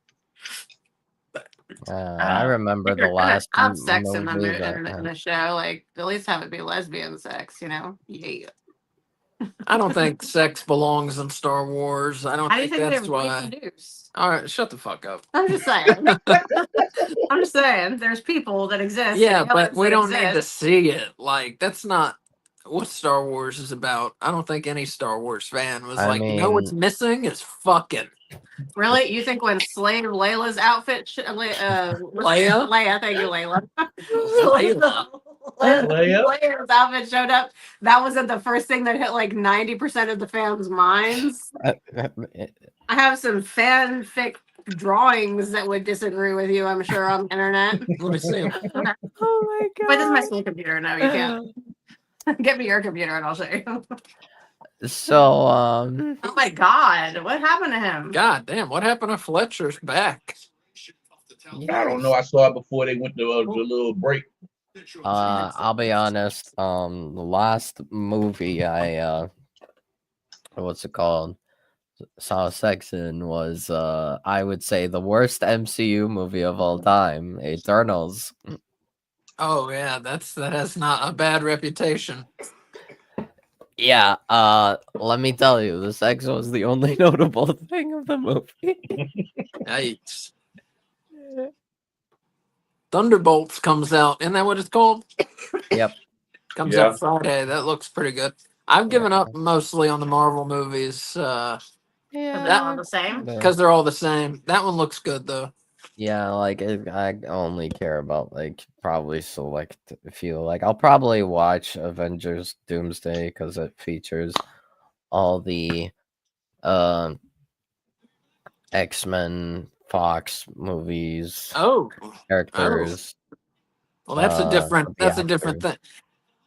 I remember If the you're gonna last have sex in the movie in that. the show, like at least have it be lesbian sex. You know? Yeah. I don't think sex belongs in Star Wars. I don't How do you think think that's they why. reproduce? All right, shut the fuck up. I'm just saying. I'm just saying. There's people that exist. Yeah, and but aliens we that don't need to exist. see it. Like, that's not what Star Wars is about. I don't think any Star Wars fan was I like, you know what's mean- missing is fucking. Really? You think when Slave Layla's outfit, Leia? Leia, thank you, Layla. Layla. Leia? Leia's outfit showed up. That wasn't the first thing that hit like 90% of the fans' minds. I have some fanfic drawings that would disagree with you, I'm sure, on the internet. Let me see 'em. Okay. Oh my god! But this is my school computer. No, you can't. Get me your computer and I'll show you. So Oh my god, what happened to him? God damn, what happened to Fletcher's back? I don't know. I saw it before they went to the little break. I'll be honest. The last movie I what's it called? Saw sex in was I would say the worst MCU movie of all time, Eternals. Oh yeah, that has not a bad reputation. Yeah, let me tell you, the sex was the only notable thing of the movie. Yikes. Thunderbolts comes out. Isn't that what it's called? Yep. Comes Yeah. out Friday. That looks pretty good. I've given up mostly on the Marvel movies They're all the same. because they're all the same. That one looks good though. Yeah, like I only care about like probably select a few. Like I'll probably watch Avengers Doomsday because it features all the X-Men Fox movies Oh, characters. well, that's a different. the That's a different thing. actors.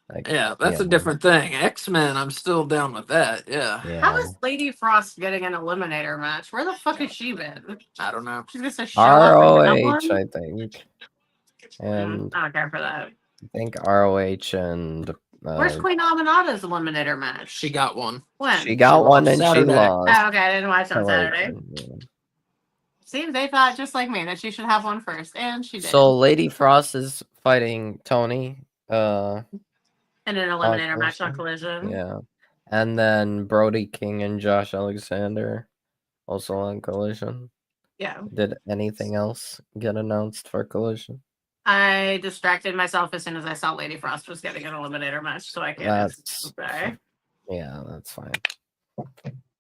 Like, Yeah, that's a yeah. different thing. X-Men, I'm still down with that. Yeah, Yeah. How is Lady Frost getting an eliminator match? Where the fuck has she been? I don't know. She's just a show up and ROH, win one? I think. And I don't care for that. I think ROH and Where's Queen Aminata's eliminator match? She got one. When? she got She one lost and Saturday. she lost. Oh, okay. I didn't watch on So, Saturday. yeah. See, they thought just like me that she should have one first, and she did. So Lady Frost is fighting Tony. And an eliminator match on Collision. Collision. Yeah. And then Brody King and Josh Alexander also on Collision. Yeah. Did anything else get announced for Collision? I distracted myself as soon as I saw Lady Frost was getting an eliminator match, so I can't. That's Okay. yeah, that's fine.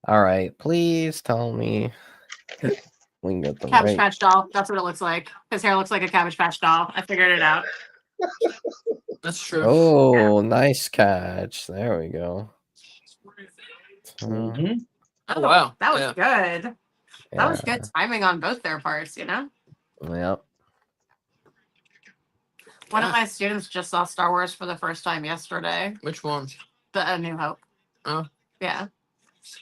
All right, please tell me we can get the Cabbage right. Patch doll. That's what it looks like. His hair looks like a Cabbage Patch doll. I figured it out. That's true. Oh, nice catch. There we go. Mhm. Oh, wow. That was Yeah. good. That was Yeah. good timing on both their parts, you know? Yep. One of Yeah. my students just saw Star Wars for the first time yesterday. Which one? The A New Hope. Oh. Yeah.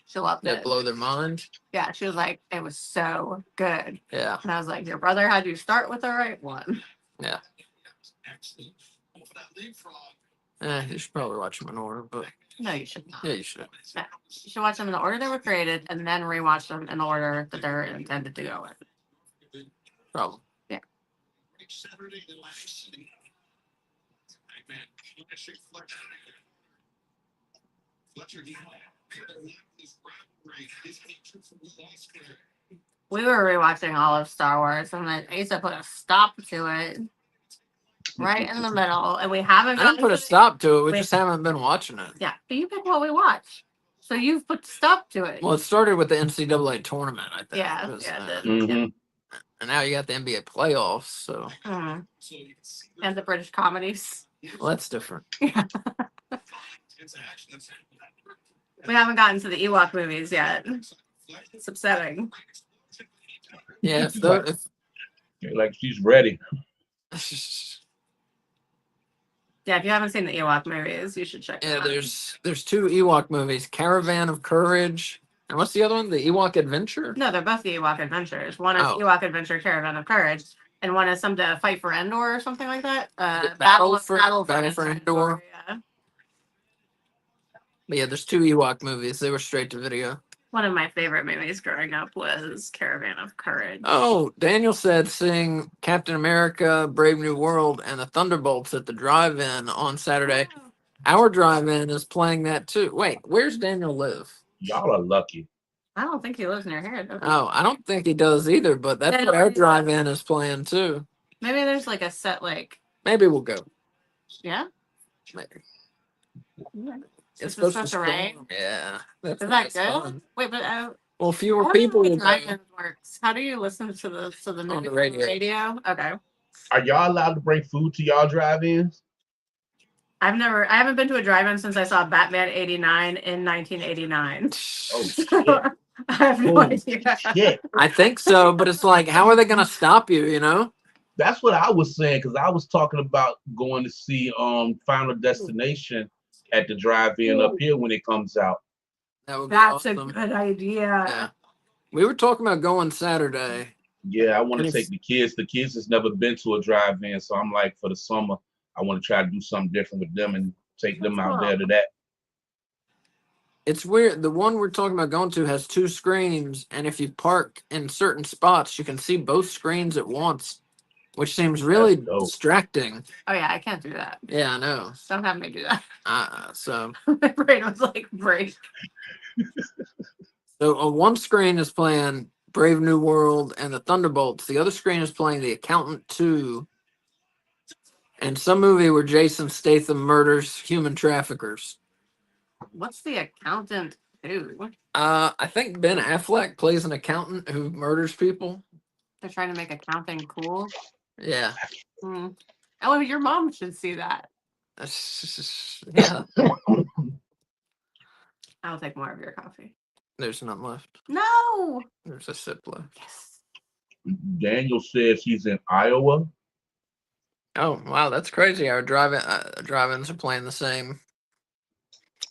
She loved That it. blow their mind. Yeah, she was like, it was so good. Yeah. And I was like, your brother had you start with the right one. You should probably watch them in order, but No, you should not. yeah, you should. You should watch them in the order they were created and then rewatch them in the order that they're intended to go in. Problem. We were rewatching all of Star Wars and then Asa put a stop to it right in the middle. And we haven't I didn't put a stop to it. We just haven't been watching it. Yeah, but you pick what we watch. So you've put stop to it. Well, it started with the NCAA tournament, I think. Yeah, It was, yeah, it did. Mhm. and now you got the NBA playoffs, so Mhm. And the British comedies. well, that's different. We haven't gotten to the Ewok movies yet. It's upsetting. Yeah, Like she's ready. Yeah, if you haven't seen the Ewok movies, you should check them yeah. out. There's two Ewok movies: Caravan of Courage, and what's the other one? The Ewok Adventure. No, they're both the Ewok Adventures. One is Oh. Ewok Adventure Caravan of Courage, and one is some to fight for Endor or something like that. Battle for Endor. Yeah. But yeah, there's 2 Ewok movies. They were straight to video. One of my favorite movies growing up was Caravan of Courage. Oh, Daniel said seeing Captain America, Brave New World, and the Thunderbolts at the drive-in on Saturday. Our drive-in is playing that too. Wait, where's Daniel live? Y'all are lucky. I don't think he lives near here. does he? Oh, I don't think he does either, but that's Then- what our drive-in is playing too. Maybe there's like a set like Maybe we'll go. yeah. Maybe. It's supposed supposed to rain. storm. Yeah. That's Is why that it's good? fun. Wait, but Well, fewer I don't know people how will go. drive-in works. How do you listen to the On movie the on radio. Okay. Are y'all allowed to bring food to y'all drive-ins? I haven't been to a drive-in since I saw Batman '89 in 1989. Oh, So, I have no Holy idea. shit. I think so, but it's like, how are they going to stop you, you know? That's what I was saying, because I was talking about going to see Final Destination at the drive-in up here when it comes out. That would be That's awesome. a good idea. Yeah. We were talking about going Saturday. Yeah, I want And to if- take the kids. The kids has never been to a drive-in, so I'm like, for the summer, I want to try to do something different with them and take them out there to that. It's weird. The one we're talking about going to has 2 screens, and if you park in certain spots, you can see both screens at once, which seems really That's dope. distracting. Oh yeah, I can't do that. Yeah, I know. Don't have me do that. So My brain was like break. on one screen is playing Brave New World and the Thunderbolts. The other screen is playing The Accountant 2 and some movie where Jason Statham murders human traffickers. What's the accountant do? I think Ben Affleck plays an accountant who murders people. They're trying to make accounting cool. Yeah. Hmm. Oh, your mom should see that. Yeah. I'll take more of your coffee. There's none left. No. There's a sip left. Yes. Daniel says he's in Iowa. Oh wow, that's crazy. Our drive-ins are playing the same.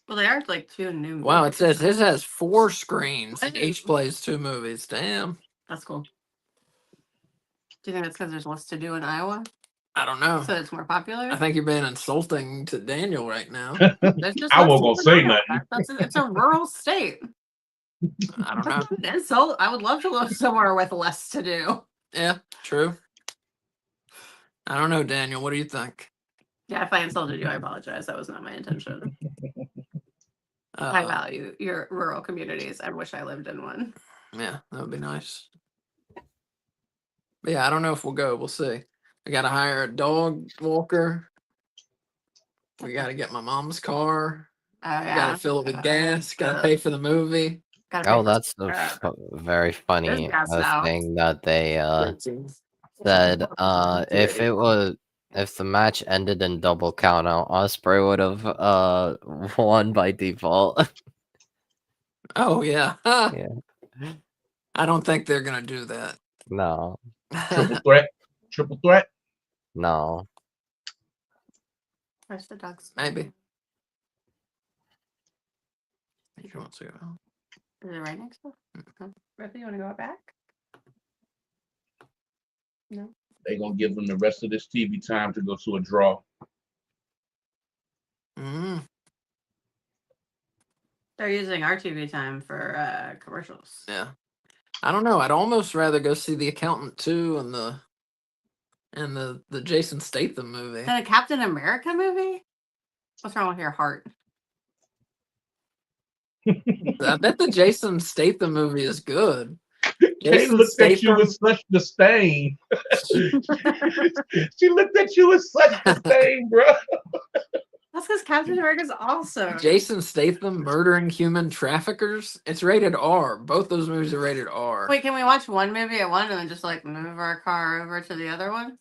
Well, they are like 2 new. Wow, it movies. says his has 4 screens and Wow. each plays 2 movies. Damn. That's cool. Do you think that's because there's less to do in Iowa, I don't know. so it's more popular? I think you're being insulting to Daniel right now. There's just I less wasn't to gonna do say in Iowa. nothing. It's a rural state. I don't know. That's not an insult. I would love to live somewhere with less to do. Yeah, true. I don't know, Daniel. What do you think? Yeah, if I insulted you, I apologize. That was not my intention. I Uh, value your rural communities. I wish I lived in one. yeah, that would be nice. But yeah, I don't know if we'll go. We'll see. I got to hire a dog walker. We got to get my mom's car. Oh Got yeah. to fill it with gas. Got to pay for the movie. Gotta pay Oh, for that's the very funny gas now. thing that they said. If the match ended in double count out, Osprey would have won by default. Oh yeah. Yeah. I don't think they're gonna do that. No, Triple threat. Triple threat. no. Where's the dogs? Maybe. He wants to go. Is it right next to us? Ripley, you want to go back? No. They're gonna give them the rest of this TV time to go to a draw. Mm. They're using our TV time for commercials. Yeah. I don't know. I'd almost rather go see The Accountant 2 and the Jason Statham movie. Is that a Captain America movie? What's wrong with your heart? I bet the Jason Statham movie is good. Kay Jason looked at you with Statham. such disdain. She looked at you with such disdain, bro. That's because Captain America's awesome. Jason Statham murdering human traffickers. It's rated R. Both those movies are rated R. Wait, can we watch one movie at one and then just like move our car over to the other one?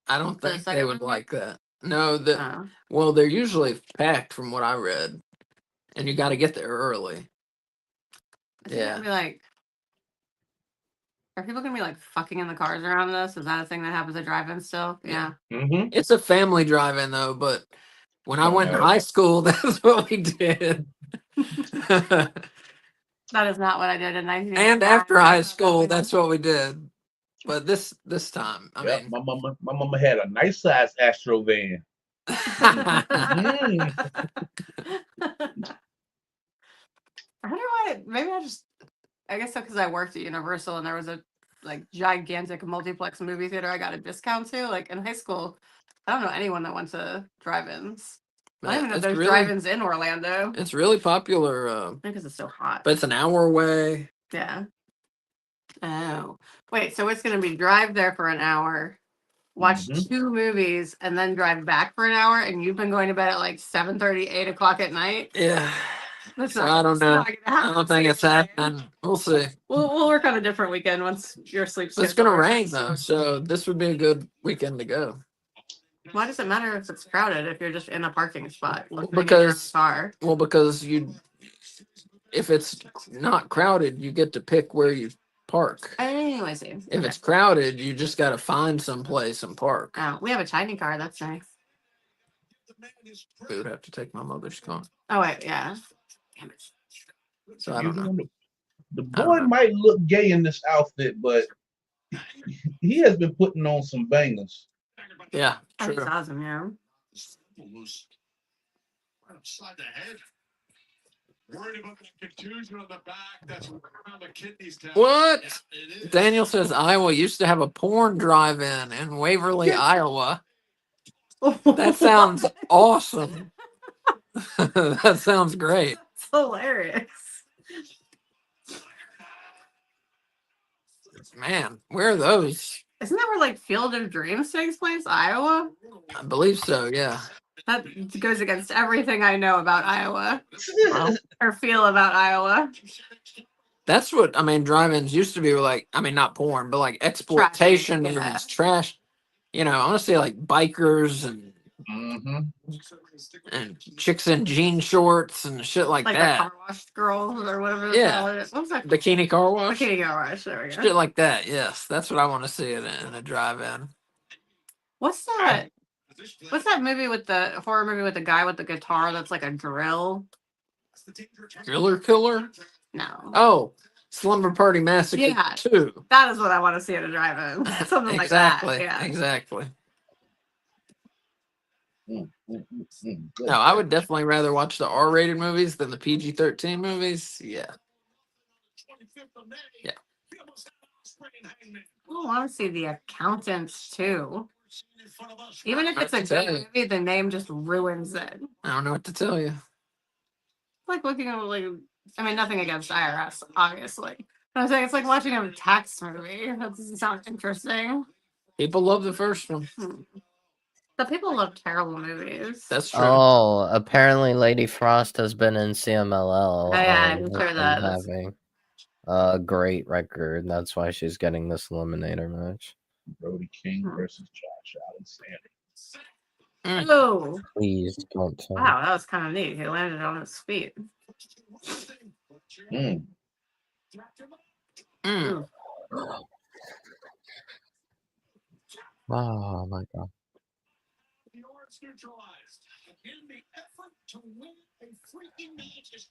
I don't the think they second would movie? like that. No, Oh. well, they're usually packed from what I read, and you got to get there early. Is it Yeah. gonna be like, are people gonna be like fucking in the cars around us? Is that a thing that happens at drive-in still? Yeah. Mm-hmm. It's a family drive-in though, but when I Don't went to matter. high school, that's what we did. That is not what I did in 19. And after high school, that's what we did. But this time, I Yeah, mean, my mama had a nice size Astro van. Mm. I don't know why. Maybe I guess so because I worked at Universal and there was a like gigantic multiplex movie theater I got a discount to. Like in high school, I don't know anyone that went to drive-ins. I don't even know if It's there's really, drive-ins in Orlando. it's really popular, Because it's so hot. but it's an hour away. Yeah. Oh. Wait, so it's gonna be drive there for an hour, watch Mhm. 2 movies, and then drive back for an hour, and you've been going to bed at like 7:30, 8 o'clock at night? Yeah. That's So not I don't it's know. not gonna I happen, don't think it's Sam. happening. We'll see. We'll work on a different weekend once your sleep But it's schedule gonna rain works. though, so this would be a good weekend to go. Why does it matter if it's crowded if you're just in a parking spot? Well, looking at your because- car. Well, because if it's not crowded, you get to pick where you park. Oh, I see. If it's crowded, you just got to find some place and park. Oh, we have a tiny car. That's nice. We would have to take my mother's car. Oh wait, yeah. Damn it. So I You don't know. know, the I don't boy know. might look gay in this outfit, but he has been putting on some bangers. Yeah, Oh, he's true. awesome, yeah. Loose. Right upside the head. Worried about that contusion on the back. That's around the kidneys. Down. What? Yeah, it is. Daniel says Iowa used to have a porn drive-in in Waverly, Iowa. That sounds awesome. That sounds great. It's hilarious. Man, where are those? Isn't that where like Field of Dreams takes place, Iowa? I believe so, yeah. That goes against everything I know about Iowa Well, or feel about Iowa. that's what I mean. Drive-ins used to be like, I mean, not porn, but like exploitation Trashing, yeah. movies, trash. You know, I want to say like bikers Mm-hmm. and chicks in jean shorts and shit like Like the that. car wash girls or whatever. they Yeah. call it. What was that? Bikini car wash, Bikini car wash. There we go. shit like that. Yes, that's what I want to see it in a drive-in. What's that? What's that movie with the horror movie with the guy with the guitar that's like a drill? Driller Killer. No. Oh, Slumber Party Massacre Yeah. 2. That is what I want to see at a drive-in. Something Exactly. like that. Yeah. Exactly. Good. No, I would definitely rather watch the R-rated movies than the PG-13 movies. Yeah. Yeah. I want to see The Accountants too. Even if it's a Tell good you. movie, the name just ruins it. I don't know what to tell you. Like looking at like, I mean, nothing against IRS, obviously. But I'm saying it's like watching a tax movie. That doesn't sound interesting. People love the first one. But people love terrible movies. That's true. Oh, apparently Lady Frost has been in CMLL. Oh, yeah, I'm and sure that and is- having a great record. That's why she's getting this eliminator match. Brody King Hmm. versus Josh Alexander. Oh, Please don't tell. wow, that was kind of neat. He landed on his feet. Mm. Mm. Oh my god.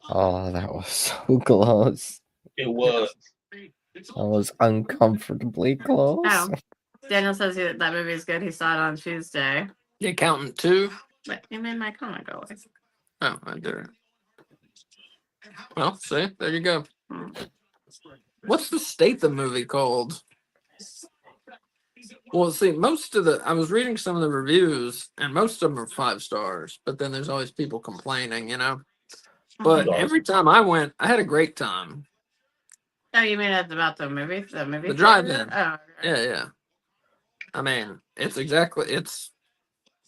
Oh, that was so close. It was. That was uncomfortably close. Oh, Daniel says that movie is good. He saw it on Tuesday. The Accountant 2. But you made my comment go away. Oh, I did it. Well, see, there you go. Hmm. What's the Statham movie called? Well, see, I was reading some of the reviews, and most of them are 5 stars, but then there's always people complaining, you know? But Mhm. every time I went, I had a great time. Oh, you mean it's about the movie? The movie? The drive-in. theater? Oh, okay. Yeah. I mean, it's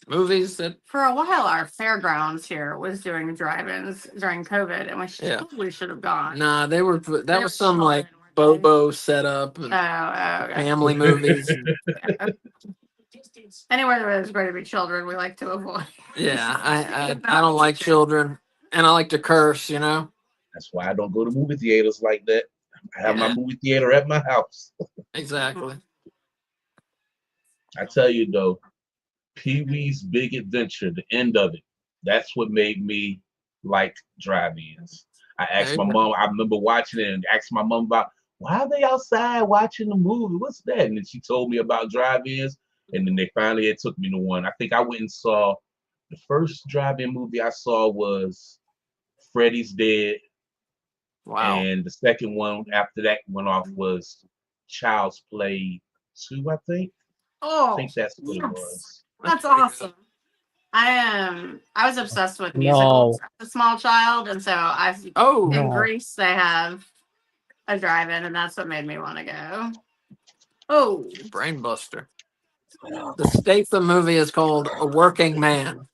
movies that, For a while, our fairgrounds here was doing drive-ins during COVID, and we Yeah. totally should have gone. nah, that They was were some like fun, weren't they? Bobo setup and Oh, okay. family movies. Anywhere where there's going to be children, we like to avoid. Yeah, I don't like children, and I like to curse, you know? That's why I don't go to movie theaters like that. I have my Yeah. movie theater at my house. Exactly. I tell you though, Pee-wee's Big Adventure, the end of it, that's what made me like drive-ins. I asked There my you mom, I remember watching it and asked my mom about, why are they outside watching the movie? What's that? And then she told me about drive-ins, and then they finally had took me to one. I think I went and saw, the first drive-in movie I saw was Freddy's Dead. Wow. And the second one after that went off was Child's Play 2, I think. I Oh, think that's what it yes. was. That's pretty good. awesome. I was obsessed with No. musicals as a small child, and so in Oh, No. Greece they have a drive-in, and that's what made me want to go. Oh, Brainbuster. The Statham movie is called A Working Man.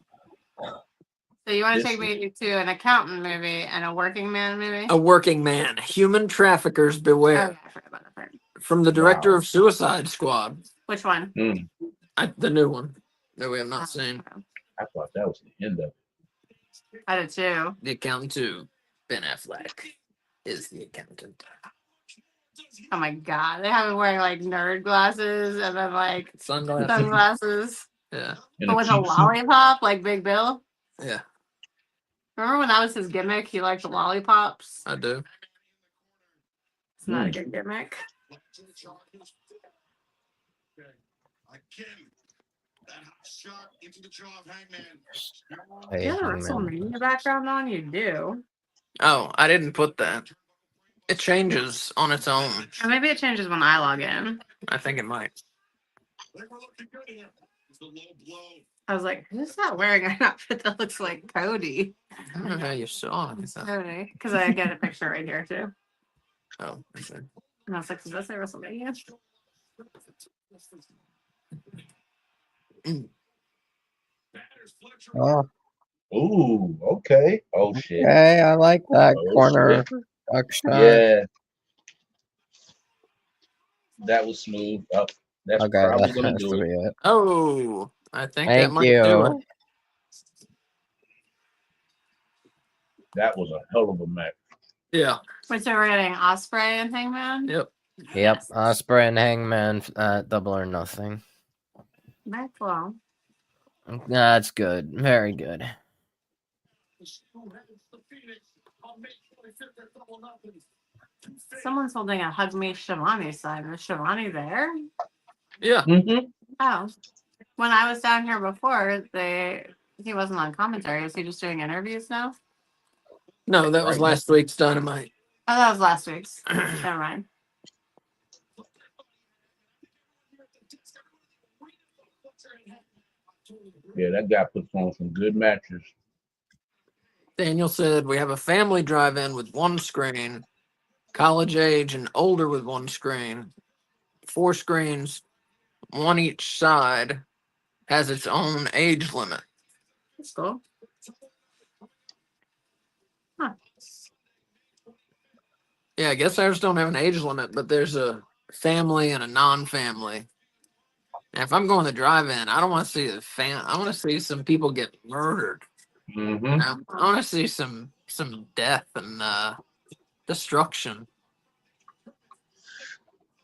so you want to This take me to an accountant movie and a working man movie? A Working Man. Human traffickers Oh, beware. yeah, I forgot about that part. From the director Wow. of Suicide Squad. Which one? Mm, The new one that we have not seen. I thought that was the end of it. I did too. The Accountant 2. Ben Affleck is the accountant. Oh my god, they have him wearing like nerd glasses and then like Sunglasses. sunglasses, Yeah. In but a with a cute suit. lollipop like Big Bill. Yeah, Remember when that was his gimmick? He liked the lollipops. I do. It's not a good gimmick. Again, that hot shot into the jaw of Hangman. Hey, You have a Hangman. WrestleMania background on? You do. Oh, I didn't put that. It changes on its own. Or maybe it changes when I log in. I think it might. They were looking good here. It's the low blow. I was like, who's that wearing an outfit that looks like Cody? I don't know how you saw it. It's Cody. Because I get a picture right here too. Oh, okay. And I was like, does that say WrestleMania? Batters Fletcher. Oh, Ooh, okay. Oh shit. okay, I like that Oh, corner shit. duck shot. Yeah. That was smooth. That's Okay, probably that gonna has do to it. be it. Oh, I think that Thank might do you. it. That was a hell of a match. Yeah. Wait, so we're getting Osprey and Hangman? Yep. Yep, Yes. Osprey and Hangman, Double or Nothing. Very cool. That's good. Very good. Someone's holding a Hug Me Shivani sign. Is Shivani there? Yeah. Mm-hmm. Oh. When I was down here before, he wasn't on commentary. Is he just doing interviews now? No, that was Right. last week's Dynamite. Oh, that was last week's. Never mind. Yeah, that guy puts on some good matches. Daniel said we have a family drive-in with one screen, college age and older with one screen, 4 screens, one each side, has its own age limit. That's cool. Huh. Yeah, I guess ours don't have an age limit, but there's a family and a non-family. And if I'm going to drive-in, I don't want to see I want to see some people get murdered. Mm-hmm. You know? I want to see some death and destruction.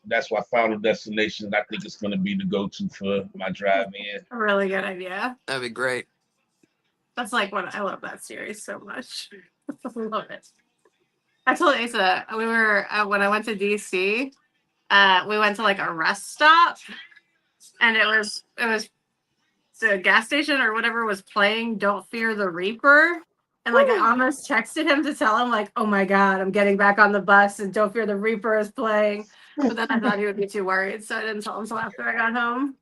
That's why Final Destination, I think it's going to be the go-to for my drive-in. A really good idea. That'd be great. That's like what I love that series so much. I love it. I told Asa we were when I went to DC, we went to like a rest stop, and it was the gas station or whatever was playing "Don't Fear the Reaper," and like I almost texted him to tell him like, "Oh my god, I'm getting back on the bus and Don't Fear the Reaper is playing," but then I thought he would be too worried, so I didn't tell him until after I got home.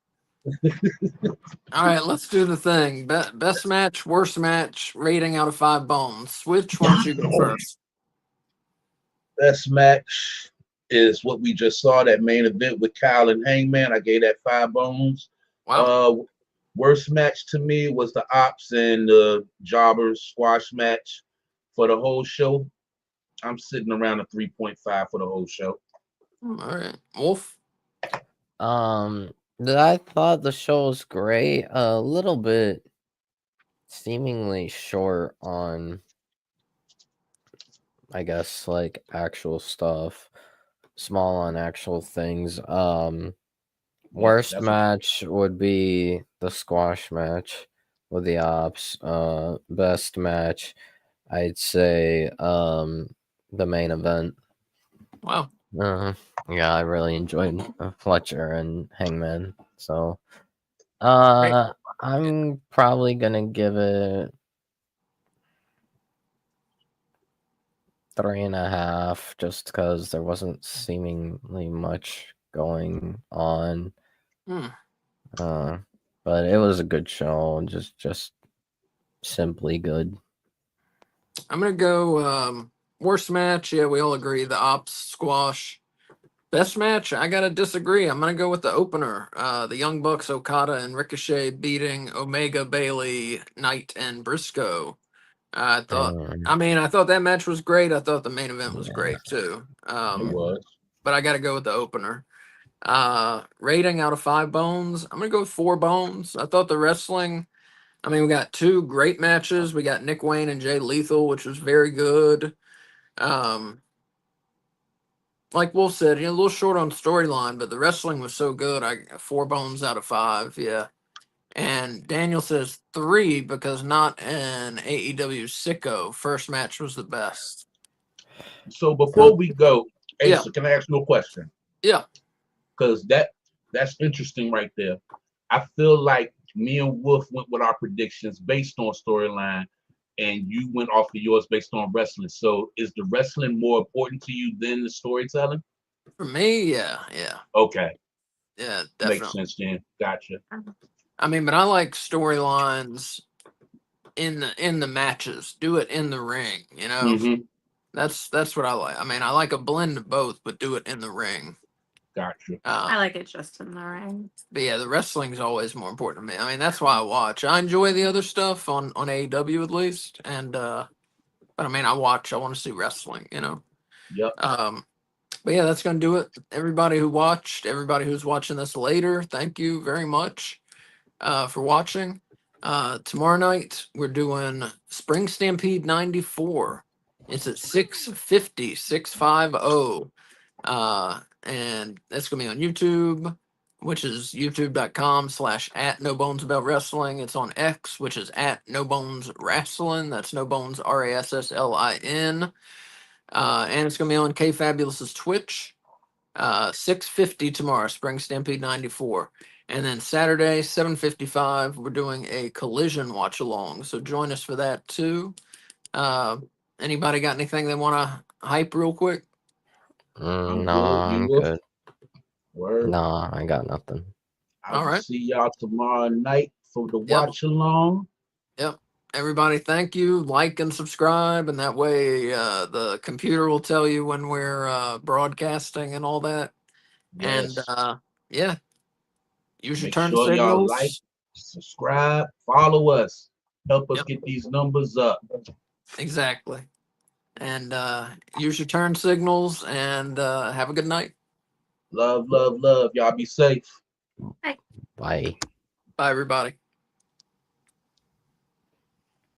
All right, let's do the thing. Best match, worst match, rating out of 5 bones. Switch, why don't you go first? Best match is what we just saw, that main event with Kyle and Hangman. I gave that 5 bones. Wow. Worst match to me was the Ops and the Jobbers squash match for the whole show. I'm sitting around a 3.5 for the whole show. All right. Wolf? I thought the show was great. A little bit seemingly short on, I guess, like actual stuff. Small on actual things. Worst that's- match would be the squash match with the Ops. Best match, I'd say, the main event. Wow. Yeah, I really enjoyed Fletcher and Hangman. So, Right. I'm probably gonna give it 3.5, just because there wasn't seemingly much going on. Hmm. But it was a good show, just simply good. I'm gonna go worst match. Yeah, we all agree the Ops squash. Best match, I gotta disagree. I'm gonna go with the opener. The Young Bucks, Okada and Ricochet beating Omega, Bailey, Knight, and Briscoe. I thought that match was great. I thought the main event was great too. It was. But I gotta go with the opener. Rating out of 5 bones, I'm gonna go with 4 bones. I thought the wrestling, I mean, we got 2 great matches. We got Nick Wayne and Jay Lethal, which was very good. Like Wolf said, a little short on storyline, but the wrestling was so good. I 4 bones out of 5. Yeah. And Daniel says 3 because not an AEW sicko. First match was the best. So before we go, Yeah. Asa, can I ask you a question? Yeah. Because that's interesting right there. I feel like me and Wolf went with our predictions based on storyline, and you went off of yours based on wrestling. So is the wrestling more important to you than the storytelling? For me, yeah. Okay. Yeah, definitely. Makes sense, Jan. Gotcha. I mean, but I like storylines in the matches. Do it in the ring, you know. Mm-hmm. That's what I like. I mean, I like a blend of both, but do it in the ring. Gotcha. I like it just in the ring. But yeah, the wrestling is always more important to me. I mean, that's why I watch. I enjoy the other stuff on AEW at least, and but I mean, I want to see wrestling, you know. Yep. But yeah, that's gonna do it. Everybody who watched, everybody who's watching this later, thank you very much for watching. Tomorrow night we're doing Spring Stampede 94. It's at 650, 650. And that's gonna be on YouTube, which is youtube.com/@NoBonesAboutWrestling. It's on X, which is @NoBonesWrestling. That's No Bones RASSLIN. And it's gonna be on K Fabulous's Twitch. 650 tomorrow, Spring Stampede 94. And then Saturday, 7:55, we're doing a Collision watch along. So join us for that too. Anybody got anything they want to hype real quick? I'm Wolf? good. Word. Nah, I got nothing. I'll All right. see y'all tomorrow night for the Yep. watch along. Yep. Everybody, thank you. Like and subscribe, and that way the computer will tell you when we're broadcasting and all that. Yes. And yeah, use your Make turn sure y'all signals. like, subscribe, follow us. Help us Yep. get these numbers up. Exactly. And use your turn signals, and have a good night. Love, love, love. Y'all be safe. Bye. Bye, everybody.